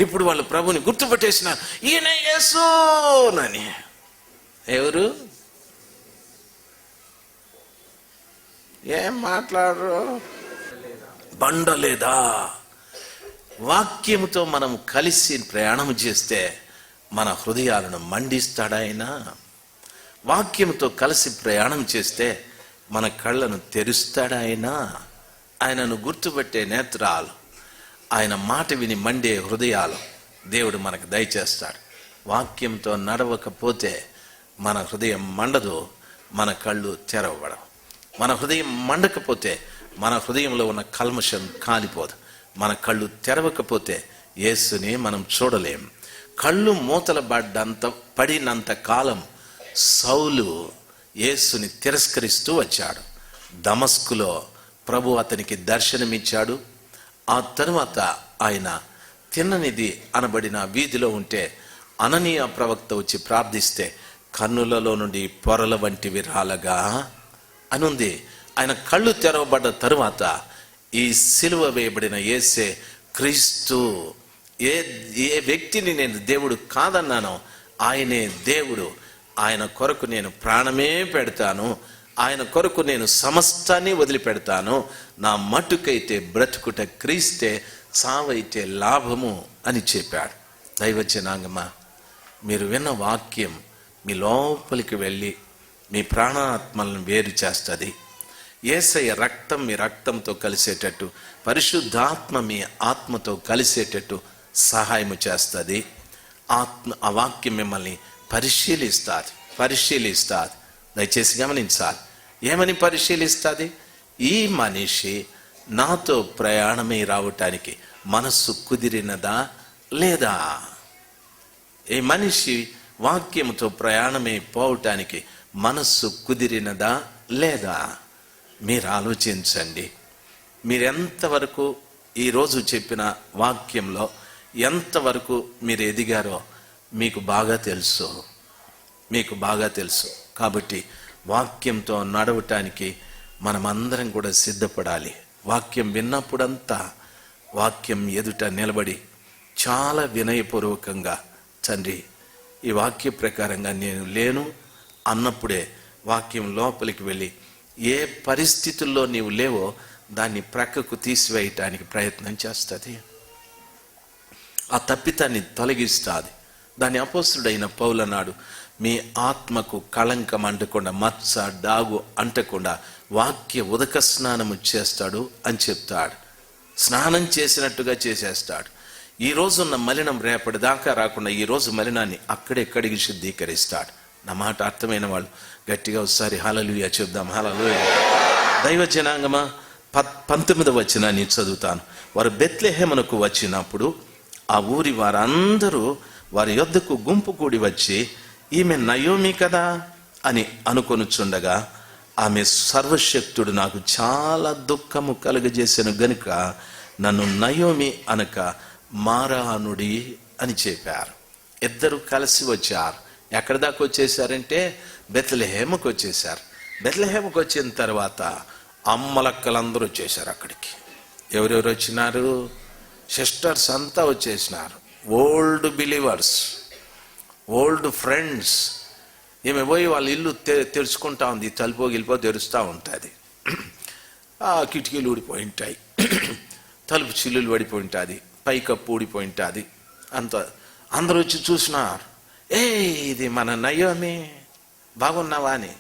ఇప్పుడు వాళ్ళు ప్రభుని గుర్తుపట్టేసినారు, ఈయన యేసునని. ఎవరు? ఏం మాట్లాడరు? బండలేదా? వాక్యముతో మనం కలిసి ప్రయాణం చేస్తే మన హృదయాలను మండిస్తాడాయన. వాక్యంతో కలిసి ప్రయాణం చేస్తే మన కళ్ళను తెరుస్తాడాయన. ఆయనను గుర్తుపెట్టే నేత్రాలు, ఆయన మాట విని మండే హృదయాలు దేవుడు మనకు దయచేస్తాడు. వాక్యంతో నడవకపోతే మన హృదయం మండదు, మన కళ్ళు తెరవబడవు. మన హృదయం మండకపోతే మన హృదయంలో ఉన్న కల్మషం కాలిపోదు. మన కళ్ళు తెరవకపోతే యేసుని మనం చూడలేం. కళ్ళు మూతలు పడినంత కాలం సౌలు యేసుని తిరస్కరిస్తూ వచ్చాడు. దమస్కులో ప్రభు అతనికి దర్శనమిచ్చాడు. ఆ తరువాత ఆయన తిన్ననిది అనబడిన వీధిలో ఉంటే అననీయ ప్రవక్త వచ్చి ప్రార్థిస్తే కన్నులలో నుండి పొరల వంటివి రాలగా అనుంది. ఆయన కళ్ళు తెరవబడ్డ తరువాత ఈ సిలువ వేయబడిన యేసే క్రీస్తు. ఏ వ్యక్తిని నేను దేవుడు కాదన్నానో ఆయనే దేవుడు. ఆయన కొరకు నేను ప్రాణమే పెడతాను, ఆయన కొరకు నేను సమస్తాన్ని వదిలిపెడతాను. నా మట్టుకైతే బ్రతుకుట క్రీస్తే, సావైతే లాభము అని చెప్పాడు. దైవజనాంగమా, మీరు విన్న వాక్యం మీ లోపలికి వెళ్ళి మీ ప్రాణాత్మలను వేరు చేస్తుంది. యేసయ్య రక్తం మీ రక్తంతో కలిసేటట్టు, పరిశుద్ధాత్మ మీ ఆత్మతో కలిసేటట్టు సహాయము చేస్తుంది. ఆ వాక్యం మిమ్మల్ని పరిశీలిస్తుంది. దయచేసి గమనించాలి. ఏమని పరిశీలిస్తుంది? ఈ మనిషి నాతో ప్రయాణమై రావటానికి మనస్సు కుదిరినదా లేదా? ఈ మనిషి వాక్యముతో ప్రయాణమై పోవటానికి మనస్సు కుదిరినదా లేదా? మీరు ఆలోచించండి. మీరెంతవరకు ఈరోజు చెప్పిన వాక్యంలో ఎంతవరకు మీరు ఎదిగారో మీకు బాగా తెలుసు. కాబట్టి వాక్యంతో నడవటానికి మనమందరం కూడా సిద్ధపడాలి. వాక్యం విన్నప్పుడంతా వాక్యం ఎదుట నిలబడి చాలా వినయపూర్వకంగా, తండ్రి ఈ వాక్య ప్రకారంగా నేను లేను అన్నప్పుడే వాక్యం లోపలికి వెళ్ళి ఏ పరిస్థితుల్లో నీవు లేవో దాన్ని ప్రక్కకు తీసివేయటానికి ప్రయత్నం చేస్తుంది. ఆ తప్పితాన్ని తొలగిస్తుంది. దాని అపోస్తుడైన పౌలు అన్నాడు, మీ ఆత్మకు కళంకం అంటకుండా, మచ్చ డాగు అంటకుండా వాక్య ఉదక స్నానము చేస్తాడు అని చెప్తాడు. స్నానం చేసినట్టుగా చేసేస్తాడు. ఈ రోజున్న మలినం రేపటి దాకా రాకుండా ఈ రోజు మలినాన్ని అక్కడే కడిగి శుద్ధీకరిస్తాడు. నా మాట అర్థమైన వాళ్ళు గట్టిగా ఒకసారి హల్లెలూయా చెప్దాం. హల్లెలూయా. దైవ జనాంగమా, 19వ వచనాన్ని చదువుతాను. వారు బెత్లెహేమునకు వచ్చినప్పుడు ఆ ఊరి వారందరూ వారి యొద్దకు గుంపు కూడి వచ్చి, ఈమె నయోమి కదా అని అనుకొనుచుండగా, ఆమె సర్వశక్తుడు నాకు చాలా దుఃఖము కలుగజేసెను గనుక నన్ను నయోమి అనక మారా అనుడి అని చెప్పారు. ఇద్దరు కలిసి వచ్చారు. ఎక్కడి దాకా వచ్చేసారంటే బెత్లెహేముకు వచ్చేసారు. బెత్లెహేముకు వచ్చిన తర్వాత అమ్మలక్కలందరూ వచ్చేసారు అక్కడికి. ఎవరెవరు వచ్చినారు? సిస్టర్స్ అంతా వచ్చేసినారు. Old believers, old friends. ఈమె పోయి వాళ్ళ ఇల్లు తెరుచుకుంటా ఉంది. తలుపో గిలిపో తెరుస్తూ ఉంటుంది. ఆ కిటికీలు ఊడిపోయి ఉంటాయి, తలుపు చిల్లులు పడిపోయి ఉంటుంది, పైకప్పు ఊడిపోయి ఉంటుంది. అంత అందరూ వచ్చి చూసినారు. ఇది మన నయోమి, బాగున్నావా అని.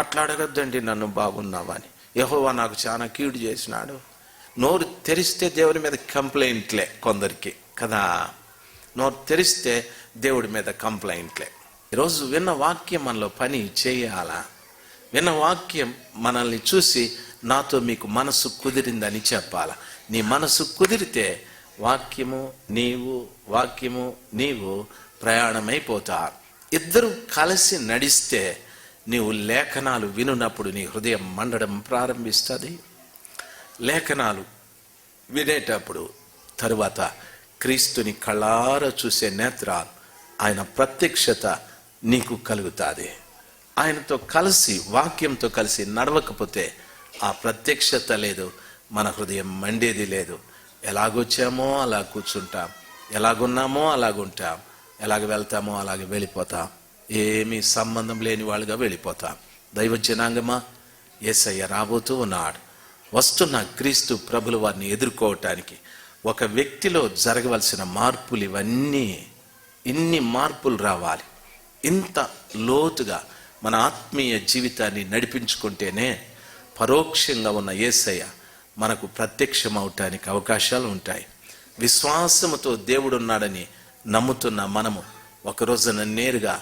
అట్లా అడగద్దండి నన్ను, బాగున్నావా అని. యెహోవా నాకు చాలా కీడు చేసినాడు. నోరు తెరిస్తే దేవుడి మీద కంప్లైంట్లే కొందరికి కదా. నోరు తెరిస్తే దేవుడి మీద కంప్లైంట్లే. ఈరోజు విన్న వాక్యం మనలో పని చేయాలా? విన్న వాక్యం మనల్ని చూసి నాతో మీకు మనసు కుదిరిందని చెప్పాలా? నీ మనసు కుదిరితే వాక్యము నీవు ప్రయాణమైపోతారు. ఇద్దరు కలిసి నడిస్తే నీవు లేఖనాలు వినున్నప్పుడు నీ హృదయం మండడం ప్రారంభిస్తుంది. లేఖనాలు వినేటప్పుడు తరువాత క్రీస్తుని కళ్ళారా చూసే నేత్రాలు, ఆయన ప్రత్యక్షత నీకు కలుగుతుంది. ఆయనతో కలిసి వాక్యంతో కలిసి నడవకపోతే ఆ ప్రత్యక్షత లేదు, మన హృదయం మండేది లేదు. ఎలాగొచ్చామో అలా కూర్చుంటాం, ఎలాగున్నామో అలాగుంటాం, ఎలాగ వెళ్తామో అలాగే వెళ్ళిపోతాం. ఏమీ సంబంధం లేని వాళ్ళుగా వెళ్ళిపోతాం. దైవ జనాంగమా, యేసయ్య రాబోతూ ఉన్నాడు. వస్తున్న క్రీస్తు ప్రభుల వారిని ఎదుర్కోవటానికి ఒక వ్యక్తిలో జరగవలసిన మార్పులు ఇన్ని మార్పులు రావాలి. ఇంత లోతుగా మన ఆత్మీయ జీవితాన్ని నడిపించుకుంటేనే పరోక్షంగా ఉన్న యేసయ్య మనకు ప్రత్యక్షం అవటానికి అవకాశాలు ఉంటాయి. విశ్వాసముతో దేవుడున్నాడని నమ్ముతున్న మనము ఒకరోజున నేరుగా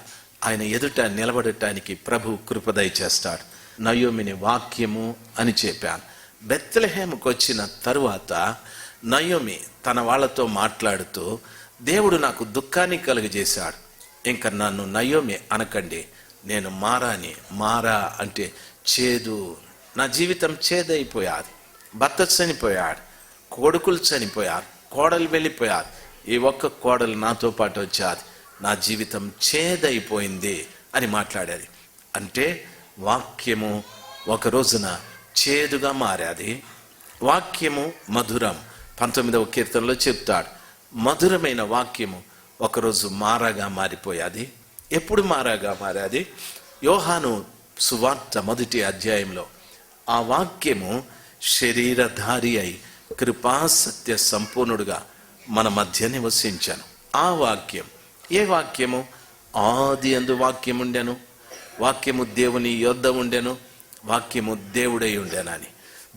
ఆయన ఎదుట నిలబడటానికి ప్రభు కృపదయ చేస్తాడు. నయోమిని వాక్యము అని చెప్పాను. బెత్లెహేముకు వచ్చిన తరువాత నయోమి తన వాళ్ళతో మాట్లాడుతూ, దేవుడు నాకు దుఃఖాన్ని కలుగజేశాడు, ఇంకా నన్ను నయోమి అనకండి, నేను మారాని. మారా అంటే చేదు. నా జీవితం చేదైపోయాది. భర్త చనిపోయాడు, కొడుకులు చనిపోయారు, కోడలు వెళ్ళిపోయారు, ఈ ఒక్క కోడలు నాతో పాటు వచ్చాది, నా జీవితం చేదైపోయింది అని మాట్లాడేది. అంటే వాక్యము ఒక రోజున చేదుగా మారేది. వాక్యము మధురం. 19వ కీర్తనలో చెప్తాడు, మధురమైన వాక్యము ఒకరోజు మారాగా మారిపోయాది. ఎప్పుడు మారాగా మారాది? యోహాను సువార్త 1వ అధ్యాయంలో ఆ వాక్యము శరీరధారి అయి కృపాసత్య సంపూర్ణుడుగా మన మధ్య నివసించాను. ఆ వాక్యం ఏ వాక్యము? ఆది అందు వాక్యం ఉండెను, వాక్యము దేవుని యొద్ద ఉండెను, వాక్యము దేవుడై ఉండెనని.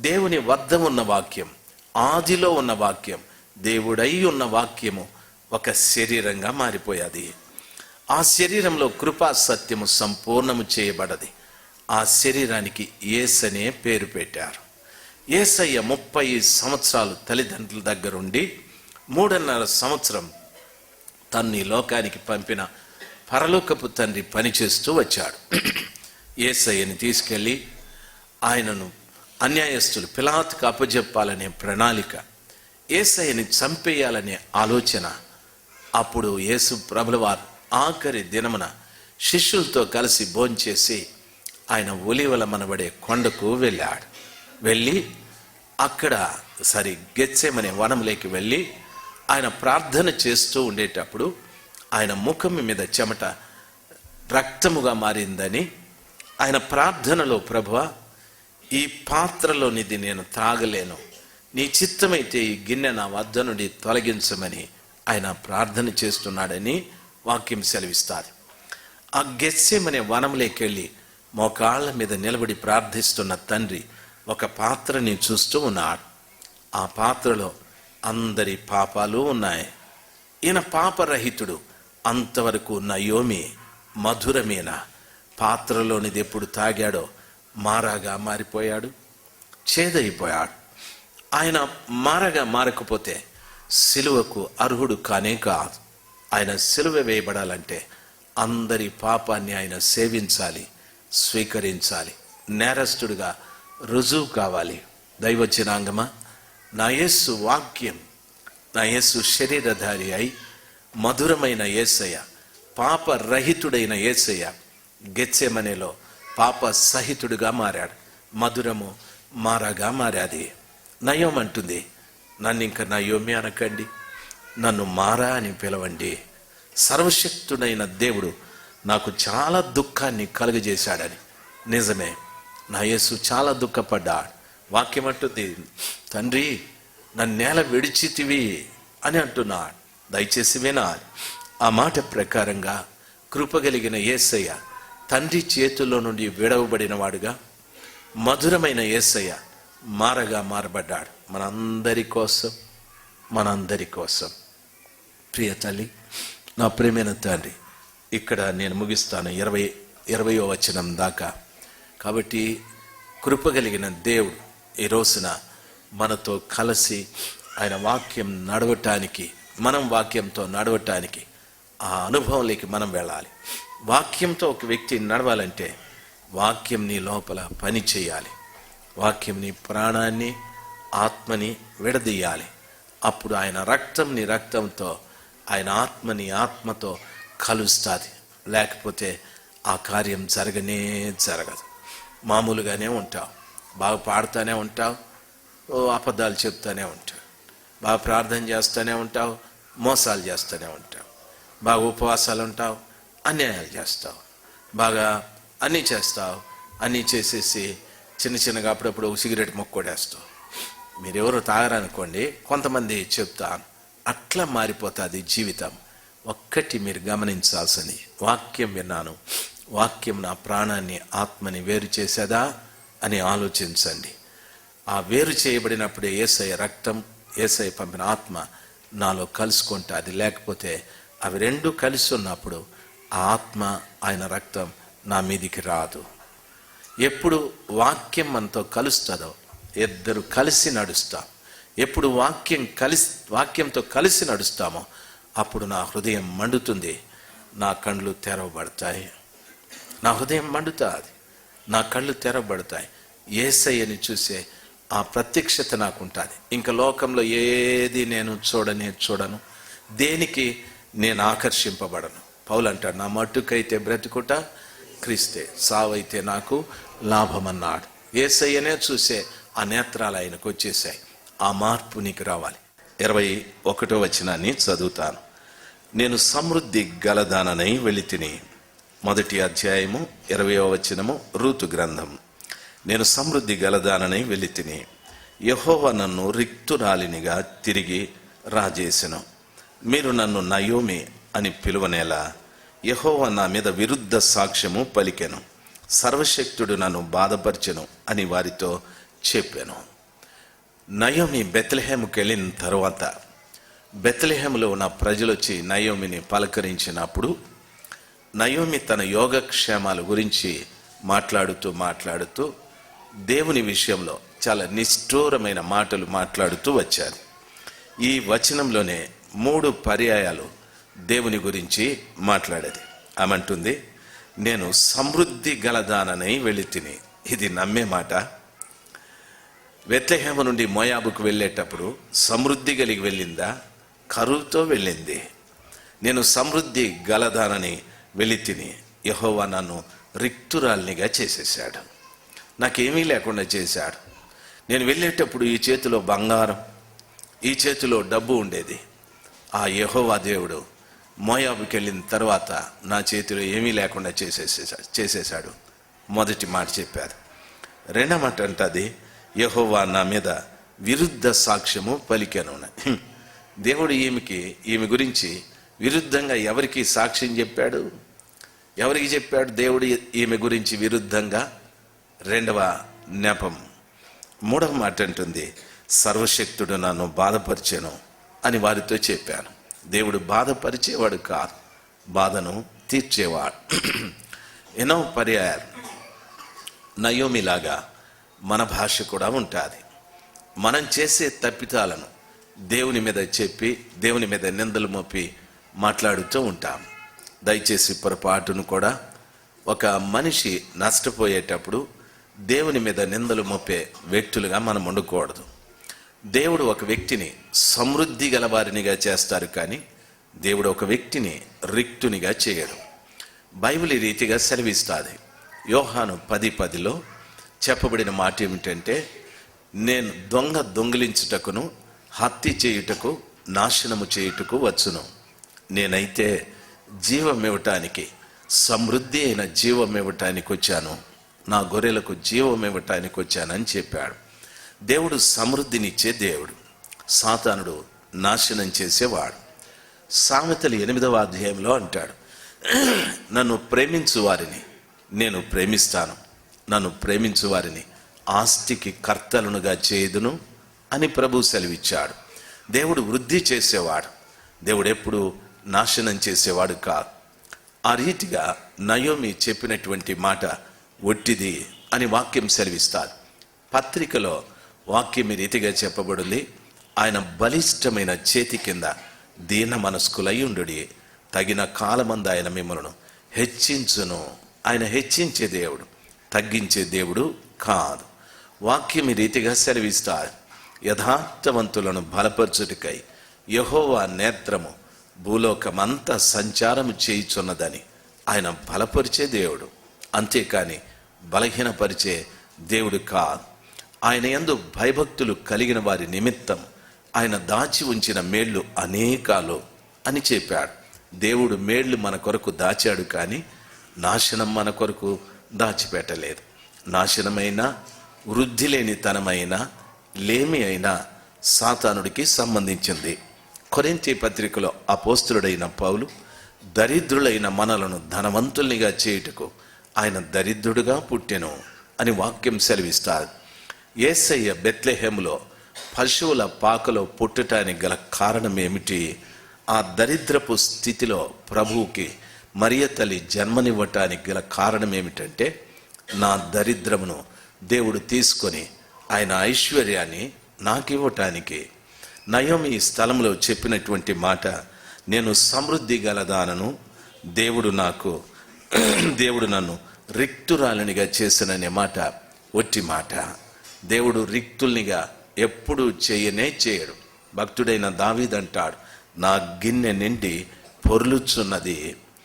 దేవుని వద్ద ఉన్న వాక్యం, ఆదిలో ఉన్న వాక్యం, దేవుడై ఉన్న వాక్యము ఒక శరీరంగా మారిపోయాది. ఆ శరీరంలో కృపా సత్యము సంపూర్ణము చేయబడది. ఆ శరీరానికి యేసనే పేరు పెట్టారు. యేసయ్య 30 సంవత్సరాలు తల్లిదండ్రుల దగ్గరుండి 3.5 సంవత్సరం తన్ని లోకానికి పంపిన పరలోకపు తండ్రి పనిచేస్తూ వచ్చాడు. యేసయ్యని తీసుకెళ్ళి ఆయనను అన్యాయస్తులు పిలాతుకు అప్పజెప్పాలనే ప్రణాళిక, యేసయ్యని చంపేయాలనే ఆలోచన. అప్పుడు యేసు ప్రభుల వారు ఆఖరి దినమున శిష్యులతో కలిసి భోంచేసి ఆయన ఒలీవల మనబడే కొండకు వెళ్ళాడు. వెళ్ళి అక్కడ గెత్సేమనే వనంలోకి వెళ్ళి ఆయన ప్రార్థన చేస్తూ ఉండేటప్పుడు ఆయన ముఖం మీద చెమట రక్తముగా మారిందని ఆయన ప్రార్థనలో, ప్రభువా ఈ పాత్రలోనిది నేను తాగలేను, నీ చిత్తమైతే ఈ గిన్నె నా వద్ద నుండి తొలగించమని ఆయన ప్రార్థన చేస్తున్నాడని వాక్యం సెలవిస్తారు. ఆ గెత్సేమనే వనంలోకి వెళ్ళి మోకాళ్ళ మీద నిలబడి ప్రార్థిస్తున్న తండ్రి ఒక పాత్రని చూస్తూ ఉన్నాడు. ఆ పాత్రలో అందరి పాపాలు ఉన్నాయి. ఈయన పాపరహితుడు. అంతవరకు నయోమి మధురమైన పాత్రలోనిది ఎప్పుడు తాగాడో మారాగా మారిపోయాడు, చేదైపోయాడు. ఆయన మారగా మారకపోతే సిలువకు అర్హుడు కానే కాదు. ఆయన సిలువ వేయబడాలంటే అందరి పాపాన్ని ఆయన సేవించాలి, స్వీకరించాలి, నేరస్తుడుగా రుజువు కావాలి. దైవజనాంగమా, నా యేసు వాక్యం, నా యేసు శరీరధారి అయి మధురమైన యేసయ్య, పాపరహితుడైన యేసయ్య గెత్సెమనేలో పాప సహితుడుగా మారాడు. మధురము మారగా మారాది. నయోమి అంటుంది, నన్ను ఇంకా నయోమి అనకండి, నన్ను మారా అని పిలవండి. సర్వశక్తుడైన దేవుడు నాకు చాలా దుఃఖాన్ని కలుగజేశాడని. నిజమే, నా యేసు చాలా దుఃఖపడ్డాడు. వాక్యం అంటుంది, తండ్రి నన్ను నేల విడిచితివి అని అంటున్నాడు. దయచేసి వినాలి. ఆ మాట ప్రకారంగా కృపగలిగిన యేసయ్య తండ్రి చేతుల్లో నుండి విడవబడిన వాడుగా, మధురమైన యేసయ్య మారగా మారబడ్డాడు మనందరి కోసం. ప్రియ తల్లి, నా ప్రియమైన తండ్రి, ఇక్కడ నేను ముగిస్తాను 20వ వచనం దాకా. కాబట్టి కృపగలిగిన దేవుడు ఈ రోజున మనతో కలిసి ఆయన వాక్యం నడవటానికి, మనం వాక్యంతో నడవటానికి ఆ అనుభవంలోకి మనం వెళ్ళాలి. వాక్యంతో ఒక వ్యక్తి నడవాలంటే వాక్యం నీ లోపల పని చేయాలి. వాక్యం నీ ప్రాణాన్ని, ఆత్మని విడదీయాలి. అప్పుడు ఆయన రక్తం నీ రక్తంతో, ఆయన ఆత్మని ఆత్మతో కలుస్తుంది. లేకపోతే ఆ కార్యం జరగదు. మామూలుగానే ఉంటావు, బాగా పాడుతూనే ఉంటావు, అబద్ధాలు చెప్తూనే ఉంటావు, బాగా ప్రార్థన చేస్తూనే ఉంటావు, మోసాలు చేస్తూనే ఉంటావు, బాగా ఉపవాసాలు ఉంటావు, అన్యాయాలు చేస్తావు, బాగా అన్నీ చేస్తావు. అన్నీ చేసేసి చిన్నగా అప్పుడప్పుడు సిగరెట్ మొక్కొడేస్తావు. మీరెవరు తాగరనుకోండి, కొంతమంది చెప్తాను, అట్లా మారిపోతుంది జీవితం. ఒక్కటి మీరు గమనించాల్సింది, వాక్యం విన్నాను, వాక్యం నా ప్రాణాన్ని, ఆత్మని వేరు చేసేదా అని ఆలోచించండి. ఆ వేరు చేయబడినప్పుడే యేసయ్య రక్తం, యేసయ్య పంపిన ఆత్మ నాలో కలుసుకుంటుంది. లేకపోతే అవి రెండు కలిసి ఉన్నప్పుడు ఆ ఆత్మ, ఆయన రక్తం నా మీదికి రాదు. ఎప్పుడు వాక్యం మనతో కలుస్తుందో ఇద్దరు కలిసి నడుస్తాం. ఎప్పుడు వాక్యంతో కలిసి నడుస్తామో అప్పుడు నా హృదయం మండుతుంది, నా కళ్ళు తెరవబడతాయి. నా హృదయం మండుతుంది, నా కళ్ళు తెరవబడతాయి. యేసయ్యని చూసే ఆ ప్రత్యక్షత నాకు ఉంటుంది. ఇంకా లోకంలో ఏది నేను చూడను, దేనికి నేను ఆకర్షింపబడను. పౌలు అంటాడు, నా మట్టుకైతే బ్రతుకుట క్రీస్తే, సావైతే నాకు లాభం అన్నాడు. యేసయ్యనే చూసే ఆ నేత్రాలు ఆయనకు వచ్చేసాయి. ఆ మార్పు నీకు రావాలి. 21వ వచనాన్ని చదువుతాను. నేను సమృద్ధి గలదాననై వెళితిని. 1వ అధ్యాయము 20వ వచనము, రూతు గ్రంథం. నేను సమృద్ధి గలదాననై వెళితిని, యెహోవా నన్ను రిక్తురాలినిగా తిరిగి రాజేసెను. మీరు నన్ను నయోమి అని పిలువనేలా, యెహోవా నా మీద విరుద్ధ సాక్ష్యము పలికెను, సర్వశక్తుడు నన్ను బాధపరచెను అని వారితో చెప్పాను. నయోమి బెత్లెహేముకి వెళ్ళిన తర్వాత బెత్లెహేములో ఉన్న ప్రజలు వచ్చి నయోమిని పలకరించినప్పుడు నయోమి తన యోగక్షేమాల గురించి మాట్లాడుతూ దేవుని విషయంలో చాలా నిష్ఠూరమైన మాటలు మాట్లాడుతూ వచ్చారు. ఈ వచనంలోనే 3 పర్యాయాలు దేవుని గురించి మాట్లాడేది. ఆమంటుంది, నేను సమృద్ధి గలదాననై వెళితిని. ఇది నమ్మే మాట. బెత్లెహేము నుండి మోయాబుకు వెళ్ళేటప్పుడు సమృద్ధి కలిగి వెళ్ళిందా, కరువుతో వెళ్ళింది? నేను సమృద్ధి గలదానని వెళితిని, యెహోవా నన్ను రిక్తురాల్నిగా చేసేసాడు, నాకేమీ లేకుండా చేశాడు. నేను వెళ్ళేటప్పుడు ఈ చేతిలో బంగారం, ఈ చేతిలో డబ్బు ఉండేది. ఆ యెహోవా దేవుడు మోయాబుకి వెళ్ళిన తర్వాత నా చేతిలో ఏమీ లేకుండా చేసేసాడు. మొదటి మాట చెప్పారు. రెండో మాట అంటది, యెహోవా నా మీద విరుద్ధ సాక్ష్యము పలికెను. దేవుడు ఈమె గురించి విరుద్ధంగా ఎవరికి సాక్ష్యం చెప్పాడు? ఎవరికి చెప్పాడు దేవుడు ఈమె గురించి విరుద్ధంగా? రెండవ నెపం. మూడవ మాట అంటుంది, సర్వశక్తుడు నన్ను బాధపరిచెను అని వారితో చెప్పాను. దేవుడు బాధపరిచేవాడు కాదు, బాధను తీర్చేవాడు. ఎన్నో పర్యాయాలు నయోమిలాగా మన భాష కూడా ఉంటుంది. మనం చేసే తప్పితాలను దేవుని మీద చెప్పి, దేవుని మీద నిందలు మోపి మాట్లాడుతూ ఉంటాం. దయచేసి పొరపాటును కూడా ఒక మనిషి నష్టపోయేటప్పుడు దేవుని మీద నిందలు మోపే వ్యక్తులుగా మనం ఉండకూడదు. దేవుడు ఒక వ్యక్తిని సమృద్ధి గల వారినిగా చేస్తారు, కానీ దేవుడు ఒక వ్యక్తిని రిక్తునిగా చేయడు. బైబిల్ ఈ రీతిగా సెలవిస్తుంది. యోహాను 10:10లో చెప్పబడిన మాట ఏమిటంటే, నేను దొంగిలించుటకును హత్య చేయుటకు నాశనము చేయుటకు వచ్చును, నేనైతే జీవం ఇవ్వటానికి, సమృద్ధి అయిన జీవం ఇవ్వటానికి వచ్చాను, నా గొర్రెలకు జీవం ఇవ్వటానికి వచ్చానని చెప్పాడు. దేవుడు సమృద్ధినిచ్చే దేవుడు, సాతానుడు నాశనం చేసేవాడు. సామెతలు 8వ అధ్యాయంలో అంటాడు, నన్ను ప్రేమించు వారిని నేను ప్రేమిస్తాను, నన్ను ప్రేమించు వారిని ఆస్తికి కర్తలునుగా చేయుదును అని ప్రభు సెలవిచ్చాడు. దేవుడు వృద్ధి చేసేవాడు, దేవుడు ఎప్పుడు నాశనం చేసేవాడు కాదు. ఆ రీతిగా నయోమి చెప్పినటువంటి మాట ఒట్టిది అని వాక్యం సెలవిస్తారు. పత్రికలో వాక్యం ఈ రీతిగా చెప్పబడింది, ఆయన బలిష్టమైన చేతి కింద దీన మనస్కులై ఉండుడి, తగిన కాలమందు ఆయన మిమ్మల్ని హెచ్చించును. ఆయన హెచ్చించే దేవుడు, తగ్గించే దేవుడు కాదు. వాక్యం ఈ రీతిగా సెలవిస్తారు, యథార్థవంతులను బలపరచుటకై యెహోవా నేత్రము భూలోకమంతా సంచారము చేయుచున్నదని. ఆయన బలపరిచే దేవుడు, అంతేకాని బలహీనపరిచే దేవుడు కాదు. ఆయన యందు భయభక్తులు కలిగిన వారి నిమిత్తం ఆయన దాచి ఉంచిన మేళ్ళు అనేకాలు అని చెప్పాడు. దేవుడు మేళ్ళు మన కొరకు దాచాడు, కానీ నాశనం మన కొరకు దాచిపెట్టలేదు. నాశనమైన, వృద్ధి లేని తనమైన, లేమి అయినా సాతానుడికి సంబంధించింది. కొరింథీ పత్రికలో అపోస్తులుడైన పౌలు, దరిద్రులైన మనలను ధనవంతుల్నిగా చేయుటకు ఆయన దరిద్రుడుగా పుట్టెను అని వాక్యం సెలవిస్తారు. యేసయ్య బెత్లెహేములో పశువుల పాకలో పుట్టడానికి గల కారణం ఏమిటి? ఆ దరిద్రపు స్థితిలో ప్రభువుకి మరియ తల్లి జన్మనివ్వటానికి గల కారణం ఏమిటంటే, నా దరిద్రమును దేవుడు తీసుకొని ఆయన ఐశ్వర్యాన్ని నాకివ్వటానికి. నయోమి ఈ స్థలంలో చెప్పినటువంటి మాట, నేను సమృద్ధి గలదానను, దేవుడు నన్ను రిక్తురాలినిగా చేసిననే మాట ఒట్టి మాట. దేవుడు రిక్తుల్నిగా ఎప్పుడు చేయడు. భక్తుడైన దావీదు అంటాడు, నా గిన్నె నిండి పొర్లుచున్నది,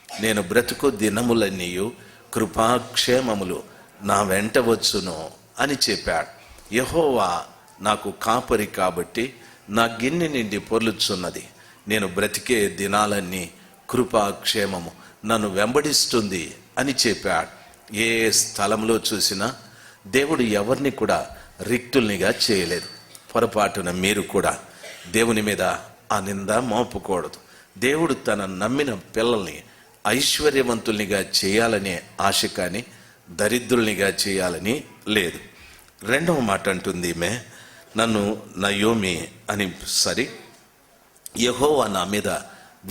నేను బ్రతుకు దినములన్నీయు కృపాక్షేమములు నా వెంట వచ్చును అని చెప్పాడు. యెహోవా నాకు కాపరి కాబట్టి నా గిన్నె నిండి పొర్లుచున్నది, నేను బ్రతికే దినాలన్నీ కృపాక్షేమము నన్ను వెంబడిస్తుంది అని చెప్పాడు. ఏ స్థలంలో చూసినా దేవుడు ఎవరిని కూడా రిక్తుల్నిగా చేయలేదు. పొరపాటున మీరు కూడా దేవుని మీద ఆ నింద మోపకూడదు. దేవుడు తన నమ్మిన పిల్లల్ని ఐశ్వర్యవంతుల్నిగా చేయాలనే ఆశ, కానీ దరిద్రుల్నిగా చేయాలని లేదు. రెండవ మాట అంటుంది ఈమె, నన్ను నయోమి అని సరి యెహోవా నా మీద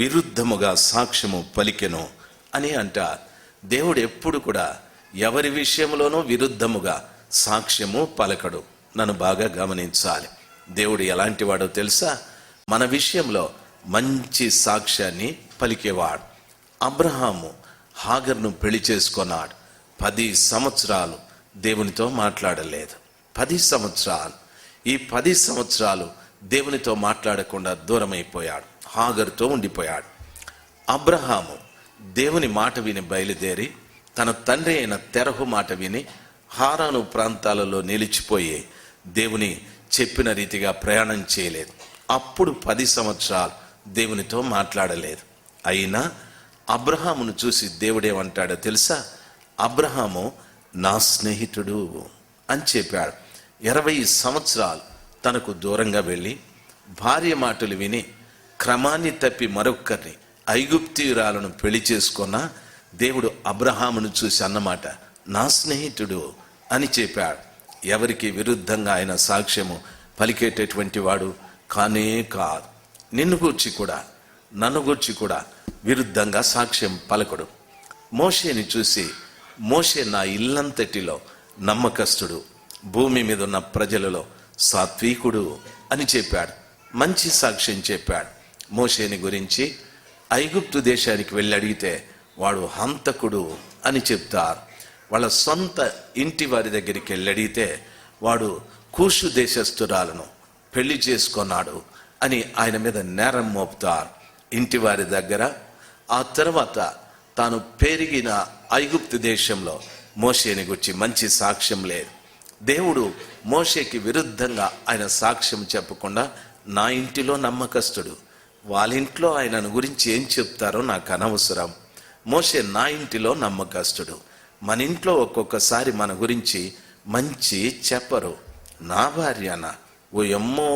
విరుద్ధముగా సాక్ష్యము పలికెను అని అంట. దేవుడు ఎప్పుడు కూడా ఎవరి విషయంలోనూ విరుద్ధముగా సాక్ష్యము పలకడు. నన్ను బాగా గమనించాలి. దేవుడు ఎలాంటి వాడో తెలుసా? మన విషయంలో మంచి సాక్ష్యాన్ని పలికేవాడు. అబ్రహాము హాగర్ను పెళ్లి చేసుకున్నాడు. 10 సంవత్సరాలు దేవునితో మాట్లాడలేదు. 10 సంవత్సరాలు, ఈ 10 సంవత్సరాలు దేవునితో మాట్లాడకుండా దూరమైపోయాడు, హాగరుతో ఉండిపోయాడు. అబ్రహాము దేవుని మాట విని బయలుదేరి తన తండ్రి అయిన తెరహు మాట విని హారాను ప్రాంతాలలో నిలిచిపోయి దేవుని చెప్పిన రీతిగా ప్రయాణం చేయలేదు. అప్పుడు 10 సంవత్సరాలు దేవునితో మాట్లాడలేదు. అయినా అబ్రహామును చూసి దేవుడేమంటాడో తెలుసా? అబ్రహాము నా స్నేహితుడు అని చెప్పాడు. 20 సంవత్సరాలు తనకు దూరంగా వెళ్ళి భార్య మాటలు విని క్రమాన్ని తప్పి మరొక్కరిని ఐగుప్తీయురాలను పెళ్లి చేసుకున్న దేవుడు అబ్రహామును చూసి అన్నమాట, నా స్నేహితుడు అని చెప్పాడు. ఎవరికి విరుద్ధంగా ఆయన సాక్ష్యము పలికేటటువంటి వాడు కానే కాదు. నిన్ను గూర్చి కూడా నన్ను గూర్చి కూడా విరుద్ధంగా సాక్ష్యం పలకడు. మోషేని చూసి, మోషే నా ఇల్లంతటిలో నమ్మకస్తుడు, భూమి మీద ఉన్న ప్రజలలో సాత్వికుడు అని చెప్పాడు. మంచి సాక్ష్యం చెప్పాడు. మోషేని గురించి ఐగుప్తు దేశానికి వెళ్ళి అడిగితే వాడు హంతకుడు అని చెప్తారు. వాళ్ళ సొంత ఇంటి వారి దగ్గరికి వెళ్ళి అడిగితే వాడు కూషు దేశస్తురాలను పెళ్లి చేసుకున్నాడు అని ఆయన మీద నేరం మోపుతారు ఇంటి వారి దగ్గర. ఆ తర్వాత తాను పెరిగిన ఐగుప్తు దేశంలో మోషేని గురించి మంచి సాక్ష్యం లేదు. దేవుడు మోషేకి విరుద్ధంగా ఆయన సాక్ష్యం చెప్పకుండా, నా ఇంటిలో నమ్మకస్తుడు, వాళ్ళ ఇంట్లో ఆయనను గురించి ఏం చెప్తారో నాకు అనవసరం. మోషే నా ఇంటిలో నమ్మకస్తుడు. మన ఇంట్లో ఒక్కొక్కసారి మన గురించి మంచి చెప్పరు. నా భార్యనా, ఓ ఎమ్మో,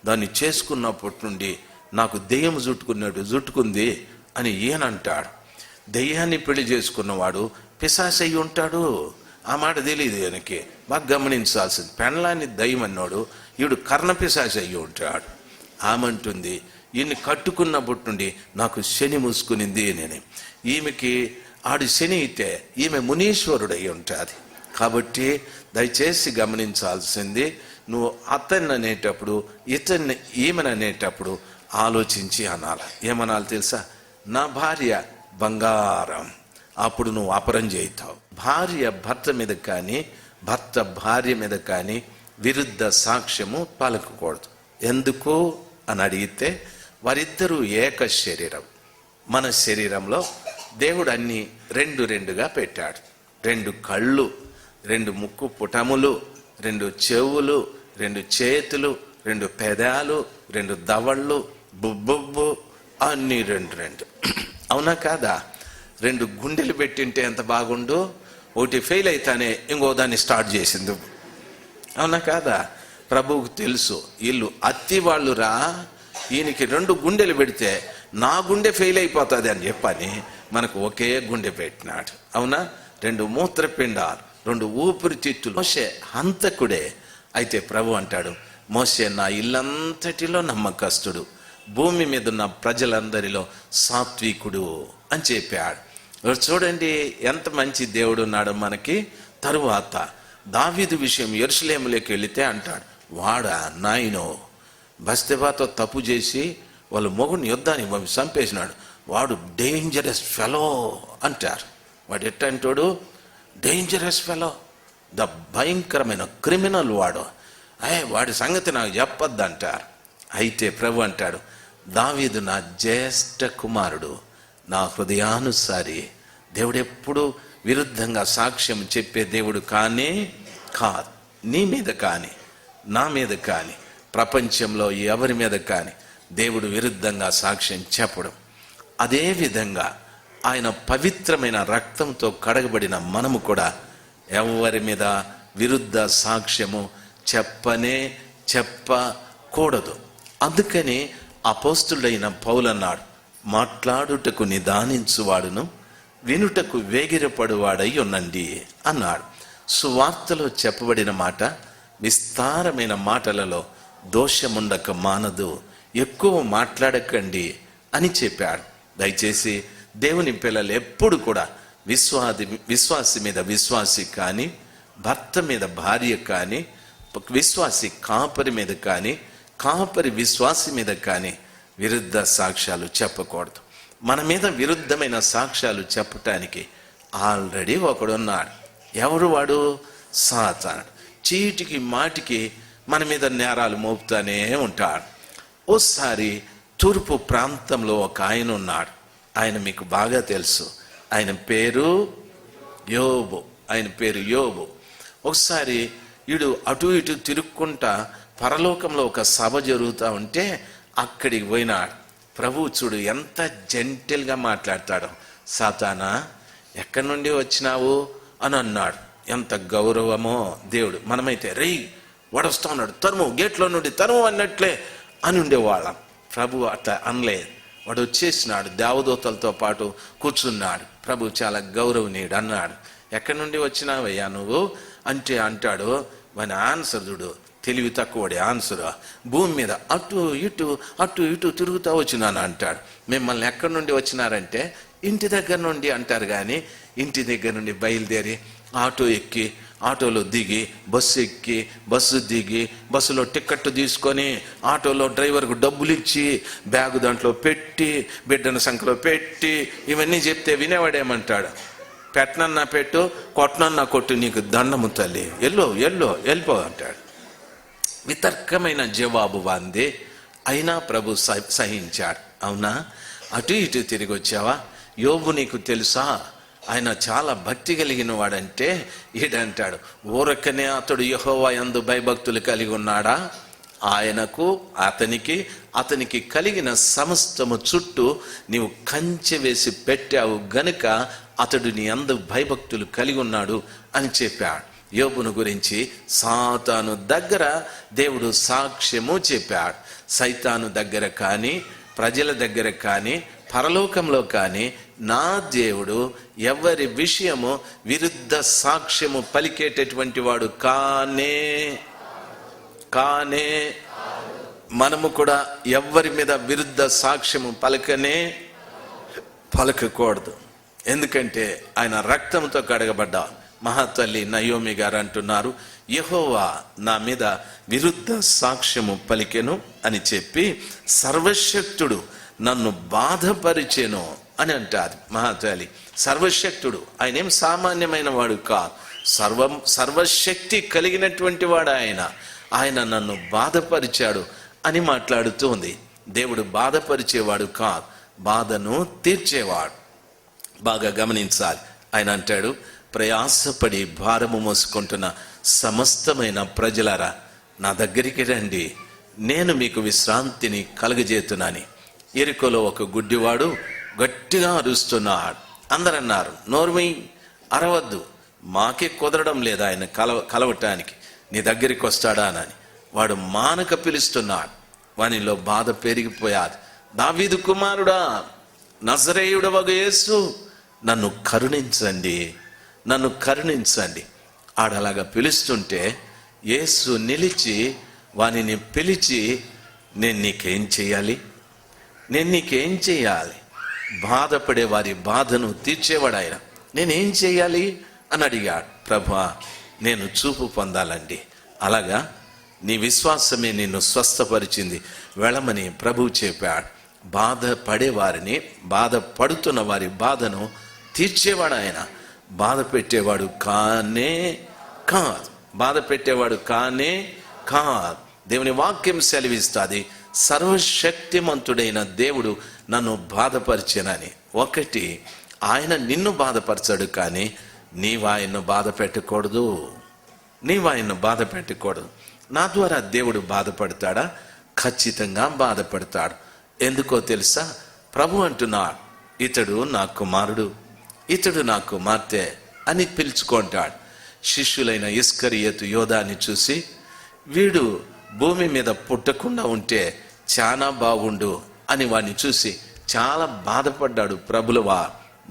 దాన్ని చేసుకున్నప్పటి నుండి నాకు దెయ్యం జుట్టుకుంది అని ఈయనంటాడు. దెయ్యాన్ని పెళ్లి చేసుకున్నవాడు పిశాచ్ అయ్యి ఉంటాడు. ఆ మాట తెలియదు ఈయనకి. బాగా గమనించాల్సింది. పెండ్లాన్ని దయ్యం అన్నాడు, ఈడు కర్ణ పిశాచ్ అయ్యి ఉంటాడు. ఆమంటుంది, ఈయన్ని కట్టుకున్నప్పటి నుండి నాకు శని మూసుకునింది అని. ఈమెకి ఆడు శని అయితే ఈమె మునీశ్వరుడు అయి ఉంటుంది. కాబట్టి దయచేసి గమనించాల్సింది, నువ్వు అతన్ని అనేటప్పుడు ఇతన్ని ఈమెను అనేటప్పుడు ఆలోచించి అనాలి. ఏమనాలి తెలుసా? నా భార్య బంగారం. అప్పుడు నువ్వు అపరం చేస్తావు. భార్య భర్త మీద కానీ భర్త భార్య మీద కానీ విరుద్ధ సాక్ష్యము పలకకూడదు. ఎందుకు అని అడిగితే, వారిద్దరూ ఏక శరీరం. మన శరీరంలో దేవుడు అన్ని రెండుగా పెట్టాడు. 2 కళ్ళు, 2 ముక్కు పుటములు, 2 చెవులు, 2 చేతులు, 2 పెదాలు, 2 దవళ్ళు, బుబ్బు అన్నీ 2. అవునా కాదా? 2 గుండెలు పెట్టింటే ఎంత బాగుండు. ఒకటి ఫెయిల్ అయితేనే ఇంకో దాన్ని స్టార్ట్ చేసింది. అవునా కాదా? ప్రభువుకు తెలుసు, వీళ్ళు అత్తి వాళ్ళు రా, ఈయనకి 2 గుండెలు పెడితే నా గుండె ఫెయిల్ అయిపోతుంది అని చెప్పని మనకు ఒకే గుండె పెట్టినాడు. అవునా? 2 మూత్రపిండాలు, 2 ఊపిరితిత్తులు. మోషే హంతకుడే. అయితే ప్రభు అంటాడు, మోషే నా ఇల్లంతటిలో నమ్మకస్తుడు, భూమి మీద ఉన్న ప్రజలందరిలో సాత్వికుడు అని చెప్పాడు. చూడండి ఎంత మంచి దేవుడు ఉన్నాడు మనకి. తరువాత దావీదు విషయం యెరూషలేములోకి వెళితే అంటాడు, వాడా నాయనో, బస్తెబాతో తప్పు చేసి వాళ్ళ మొగుడిని యుద్ధానికి చంపేసినాడు, వాడు డేంజరస్ ఫెలో అంటారు. వాడు ఎట్టంటాడు? డేంజరస్ ఫెలో, ద భయంకరమైన క్రిమినల్ వాడు. వాడి సంగతి నాకు చెప్పొద్దు అంటారు. అయితే ప్రభు అంటాడు, దావీదు నా జ్యేష్ఠ కుమారుడు, నా హృదయానుసారి. దేవుడు ఎప్పుడు విరుద్ధంగా సాక్ష్యం చెప్పే దేవుడు కానే కాదు. నీ మీద కానీ నా మీద కానీ ప్రపంచంలో ఎవరి మీద కానీ దేవుడు విరుద్ధంగా సాక్ష్యం చెప్పడం. అదేవిధంగా ఆయన పవిత్రమైన రక్తంతో కడగబడిన మనము కూడా ఎవరి మీద విరుద్ధ సాక్ష్యము చెప్పకూడదు. అందుకని అపోస్తుడైన పౌలు అన్నాడు, మాట్లాడుటకు నిదానించువాడును వినుటకు వేగిరపడువాడై ఉన్నండి అన్నాడు. సువార్తలో చెప్పబడిన మాట విస్తారమైన మాటలలో దోషముండక మానదు, ఎక్కువ మాట్లాడకండి అని చెప్పాడు. దయచేసి దేవుని పిల్లలు ఎప్పుడు కూడా విశ్వాసి మీద విశ్వాసి కానీ, భర్త మీద భార్య కానీ, విశ్వాసి కాపరి మీద కానీ, కాపరి విశ్వాసి మీద కానీ విరుద్ధ సాక్ష్యాలు చెప్పకూడదు. మన మీద విరుద్ధమైన సాక్ష్యాలు చెప్పటానికి ఆల్రెడీ ఒకడున్నాడు. ఎవరు వాడు? సాతానుడు. చీటికి మాటికి మన మీద నేరాలు మోపుతానే ఉంటాడు. ఓసారి తూర్పు ప్రాంతంలో ఒక ఆయన ఉన్నాడు. ఆయన మీకు బాగా తెలుసు. ఆయన పేరు యోబు. ఒకసారి వీడు అటు ఇటు తిరుక్కుంటా పరలోకంలో ఒక సభ జరుగుతూ ఉంటే అక్కడికి పోయినాడు. ప్రభువు చూడు ఎంత జెంటిల్గా మాట్లాడతాడు. సాతానా, ఎక్కడి నుండి వచ్చినావు అని అన్నాడు. ఎంత గౌరవమో దేవుడు. మనమైతే వాడు వస్తా ఉన్నాడు, తరుము, గేట్లో నుండి తరుము అన్నట్లే అని ఉండేవాళ్ళం. ప్రభు అట్లా అనలేదు. వాడు వచ్చేసినాడు, దేవదూతలతో పాటు కూర్చున్నాడు. ప్రభు చాలా గౌరవనీయుడు. అన్నాడు, ఎక్కడి నుండి వచ్చినావయ్యా నువ్వు అంటే అంటాడు, వాని ఆన్సర్ చూడు, తెలివి తక్కువడే ఆన్సర్. భూమి మీద అటు ఇటు తిరుగుతూ వచ్చినాను అంటాడు. మిమ్మల్ని ఎక్కడి నుండి వచ్చినారంటే ఇంటి దగ్గర నుండి అంటారు, కానీ ఇంటి దగ్గర నుండి బయలుదేరి ఆటో ఎక్కి, ఆటోలో దిగి, బస్సు ఎక్కి, బస్సు దిగి, బస్సులో టికెట్ తీసుకొని, ఆటోలో డ్రైవర్కు డబ్బులు ఇచ్చి, బ్యాగు దాంట్లో పెట్టి, బిడ్డను సంఖ్యలో పెట్టి, ఇవన్నీ చెప్తే వినేవాడేమంటాడు, పెట్టనన్నా పెట్టు, కొట్టనన్నా కొట్టు, నీకు దండము తల్లి, వెళ్ళిపో అంటాడు. వితర్కమైన జవాబు వాందే. అయినా ప్రభు సహించాడు. అవునా, అటు ఇటు తిరిగి వచ్చావా? యోబు నీకు తెలుసా, ఆయన చాలా భక్తి కలిగిన వాడంటే ఈడంటాడు, ఊరకనే అతడు యెహోవా యందు భయభక్తులు కలిగి ఉన్నాడా? ఆయనకు అతనికి కలిగిన సమస్తము చుట్టూ నీవు కంచె వేసి పెట్టావు గనుక అతడు నీ యందు భయభక్తులు కలిగి ఉన్నాడు అని చెప్పాడు. యోబును గురించి సాతాను దగ్గర దేవుడు సాక్ష్యము చెప్పాడు. సైతాను దగ్గర కానీ, ప్రజల దగ్గర కానీ, పరలోకంలో కానీ నా దేవుడు ఎవరి విషయము విరుద్ధ సాక్ష్యము పలికేటటువంటి వాడు కానే మనము కూడా ఎవరి మీద విరుద్ధ సాక్ష్యము పలకకూడదు. ఎందుకంటే ఆయన రక్తంతో కడగబడ్డా. మహాతల్లి నయోమి గారు అంటున్నారు, యెహోవా నా మీద విరుద్ధ సాక్ష్యము పలికెను అని చెప్పి సర్వశక్తుడు నన్ను బాధపరిచెను అని అంటారు మహాతల్లి. సర్వశక్తుడు, ఆయన ఏం సామాన్యమైన వాడు కాదు, సర్వశక్తి కలిగినటువంటి వాడు ఆయన నన్ను బాధపరిచాడు అని మాట్లాడుతోంది. దేవుడు బాధపరిచేవాడు కాదు, బాధను తీర్చేవాడు. బాగా గమనించాలి. ఆయన అంటాడు, ప్రయాసపడి భారము మోసుకుంటున్న సమస్తమైన ప్రజలారా నా దగ్గరికి రండి, నేను మీకు విశ్రాంతిని కలుగజేతున్నాని. ఎరికోలో ఒక గుడ్డివాడు గట్టిగా అరుస్తున్నాడు. అందరు అన్నారు, నోర్మై, అరవద్దు, మాకే కుదరడం లేదు ఆయన కలవటానికి, నీ దగ్గరికి వస్తాడా అని. వాడు మానక పిలుస్తున్నాడు. వానిలో బాధ పెరిగిపోయాది. దావీదు కుమారుడా, నజరేయుడవగు యేసు, నన్ను కరుణించండి. ఆడలాగా పిలుస్తుంటే యేసు నిలిచి వానిని పిలిచి, నేను నీకేం చేయాలి? బాధపడే వారి బాధను తీర్చేవాడు ఆయన. నేనేం చేయాలి అని అడిగాడు. ప్రభువా, నేను చూపు పొందాలండి. అలాగా, నీ విశ్వాసమే నిన్ను స్వస్థపరిచింది, వెళ్ళమని ప్రభువు చెప్పాడు. బాధపడుతున్న వారి బాధను తీర్చేవాడు ఆయన. బాధ పెట్టేవాడు కానే కాదు. దేవుని వాక్యం సెలవిస్తుంది, సర్వశక్తిమంతుడైన దేవుడు నన్ను బాధపరిచానని. ఒకటి, ఆయన నిన్ను బాధపరచాడు, కానీ నీవు ఆయన్ను బాధ పెట్టకూడదు. నా ద్వారా దేవుడు బాధపడతాడా? ఖచ్చితంగా బాధపడతాడు. ఎందుకో తెలుసా? ప్రభు అంటున్నాడు, ఇతడు నా కుమారుడు, ఇతడు నా కుమార్తె అని పిలుచుకుంటాడు. శిష్యులైన ఇస్కరియోతు యోధాని చూసి, వీడు భూమి మీద పుట్టకుండా ఉంటే చాలా బాగుండు అని వాడిని చూసి చాలా బాధపడ్డాడు. ప్రభులవా,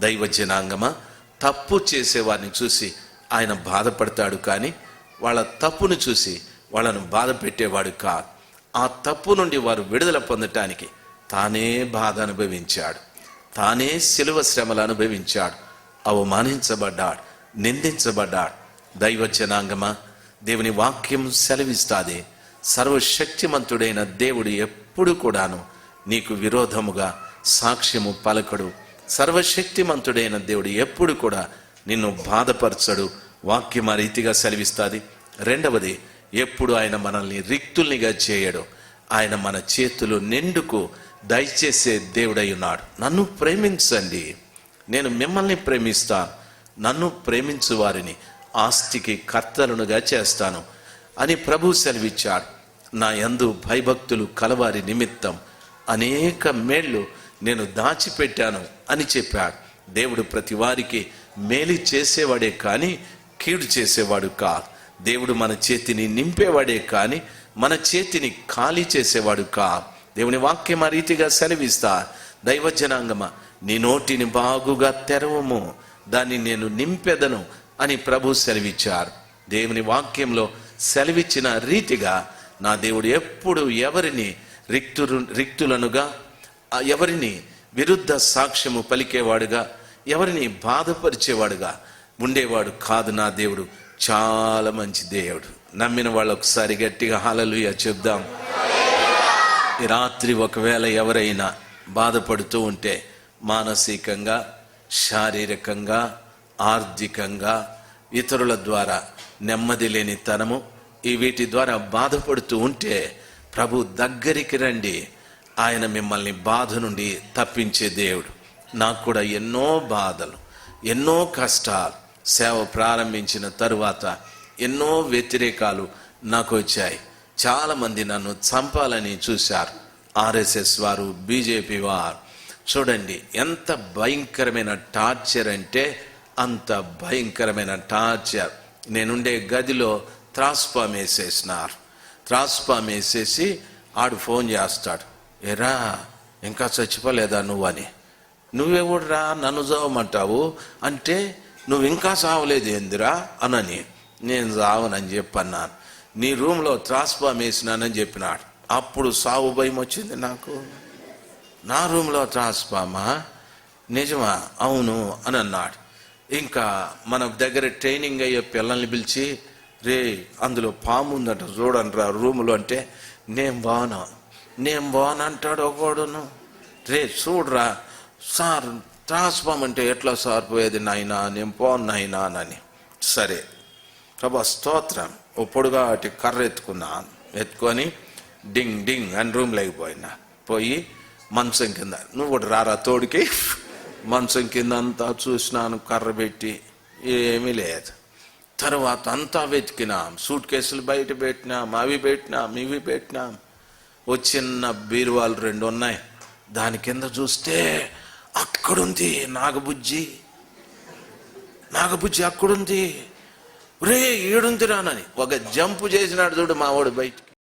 దైవ జనాంగమా, తప్పు చేసేవారిని చూసి ఆయన బాధపడతాడు, కానీ వాళ్ళ తప్పును చూసి వాళ్ళను బాధ పెట్టేవాడు కాదు. ఆ తప్పు నుండి వారు విడుదల పొందటానికి తానే బాధ అనుభవించాడు, తానే శిలువ శ్రమలు అనుభవించాడు, అవమానించబడ్డాడు, నిందించబడ్డాడు. దైవ జనాంగమా, దేవుని వాక్యం సెలవిస్తాది, సర్వశక్తిమంతుడైన దేవుడు ఎప్పుడు కూడాను నీకు విరోధముగా సాక్ష్యము పలకడు. సర్వశక్తిమంతుడైన దేవుడు ఎప్పుడు కూడా నిన్ను బాధపరచడు. వాక్యం ఆ రీతిగా సెలవిస్తుంది. రెండవది, ఎప్పుడు ఆయన మనల్ని రిక్తుల్నిగా చేయడు. ఆయన మన చేతులు నిండుకు దయచేసే దేవుడై ఉన్నాడు. నన్ను ప్రేమించండి, నేను మిమ్మల్ని ప్రేమిస్తాను, నన్ను ప్రేమించు వారిని ఆస్తికి కర్తలునుగా చేస్తాను అని ప్రభు సెలవిచ్చాడు. నా యందు భయభక్తులు కలవారి నిమిత్తం అనేక మేళ్ళు నేను దాచిపెట్టాను అని చెప్పాడు. దేవుడు ప్రతి వారికి మేలు చేసేవాడే కానీ కీడు చేసేవాడు కాదు. దేవుడు మన చేతిని నింపేవాడే కానీ మన చేతిని ఖాళీ చేసేవాడు కాదు. దేవుని వాక్యం ఆ రీతిగా సెలవిస్తా, దైవజనాంగమా, నీ నోటిని బాగుగా తెరవము, దాన్ని నేను నింపెదను అని ప్రభు సెలవిచ్చారు. దేవుని వాక్యంలో సెలవిచ్చిన రీతిగా నా దేవుడు ఎప్పుడు ఎవరిని రిక్తులనుగా, ఎవరిని విరుద్ధ సాక్ష్యము పలికేవాడుగా, ఎవరిని బాధపరిచేవాడుగా ఉండేవాడు కాదు. నా దేవుడు చాలా మంచి దేవుడు. నమ్మిన వాళ్ళు ఒకసారి గట్టిగా హల్లెలూయా చెప్దాం. ఈ రాత్రి ఒకవేళ ఎవరైనా బాధపడుతూ ఉంటే, మానసికంగా, శారీరకంగా, ఆర్థికంగా, ఇతరుల ద్వారా నెమ్మది లేని తనము, వీటి ద్వారా బాధపడుతూ ఉంటే ప్రభు దగ్గరికి రండి. ఆయన మిమ్మల్ని బాధ నుండి తప్పించే దేవుడు. నాకు కూడా ఎన్నో బాధలు, ఎన్నో కష్టాలు, సేవ ప్రారంభించిన తరువాత ఎన్నో వ్యతిరేకాలు నాకు వచ్చాయి. చాలామంది నన్ను చంపాలని చూశారు. ఆర్ఎస్ఎస్ వారు, బీజేపీ వారు. చూడండి ఎంత భయంకరమైన టార్చర్ అంటే అంత భయంకరమైన టార్చర్. నేనుండే గదిలో త్రాస్పామ్ వేసేసినారు. త్రాస్పామ్ వేసేసి ఆడు ఫోన్ చేస్తాడు, ఏరా ఇంకా చచ్చిపోలేదా నువ్వని. నువ్వెవడు రా నన్ను చావమంటావు అంటే, నువ్వు ఇంకా చావలేదు ఏందిరా అనని. నేను చావనని చెప్పన్నాను. నీ రూమ్లో త్రాస్పామ్ వేసినానని చెప్పినాడు. అప్పుడు సావు భయం వచ్చింది నాకు. నా రూమ్లో త్రాస్పామా? నిజమా? అవును అని అన్నాడు. ఇంకా మన దగ్గర ట్రైనింగ్ అయ్యే పిల్లల్ని పిలిచి, రే అందులో పాము ఉందంట చూడండి రా రూములో అంటే, నేను బాను అంటాడు ఒకడును. రే చూడరా సార్, త్రాస్పామ్ అంటే ఎట్లా సార్ పోయేది నాయనా, నేను పోను నాయనా అని. సరే ప్రభా స్తోత్రం. ఓ పొడుగాటి కర్ర ఎత్తుకొని డింగ్ డింగ్ అని రూమ్లోకి పోయి మంచం కింద, నువ్వు కూడా రారా తోడికి. మంచం కింద అంతా చూసినాను, కర్ర పెట్టి ఏమీ లేదు. తర్వాత అంతా వెతికినాం, సూట్ కేసులు బయట పెట్టినాం, అవి పెట్టినాం, ఇవి పెట్టినాం. ఓ చిన్న బీరువాలు 2 ఉన్నాయి. దాని కింద చూస్తే అక్కడుంది నాగబుజ్జి అక్కడుంది. రే ఏడుంది రానని ఒక జంపు చేసినాడు చూడు మా వాడు బయటికి.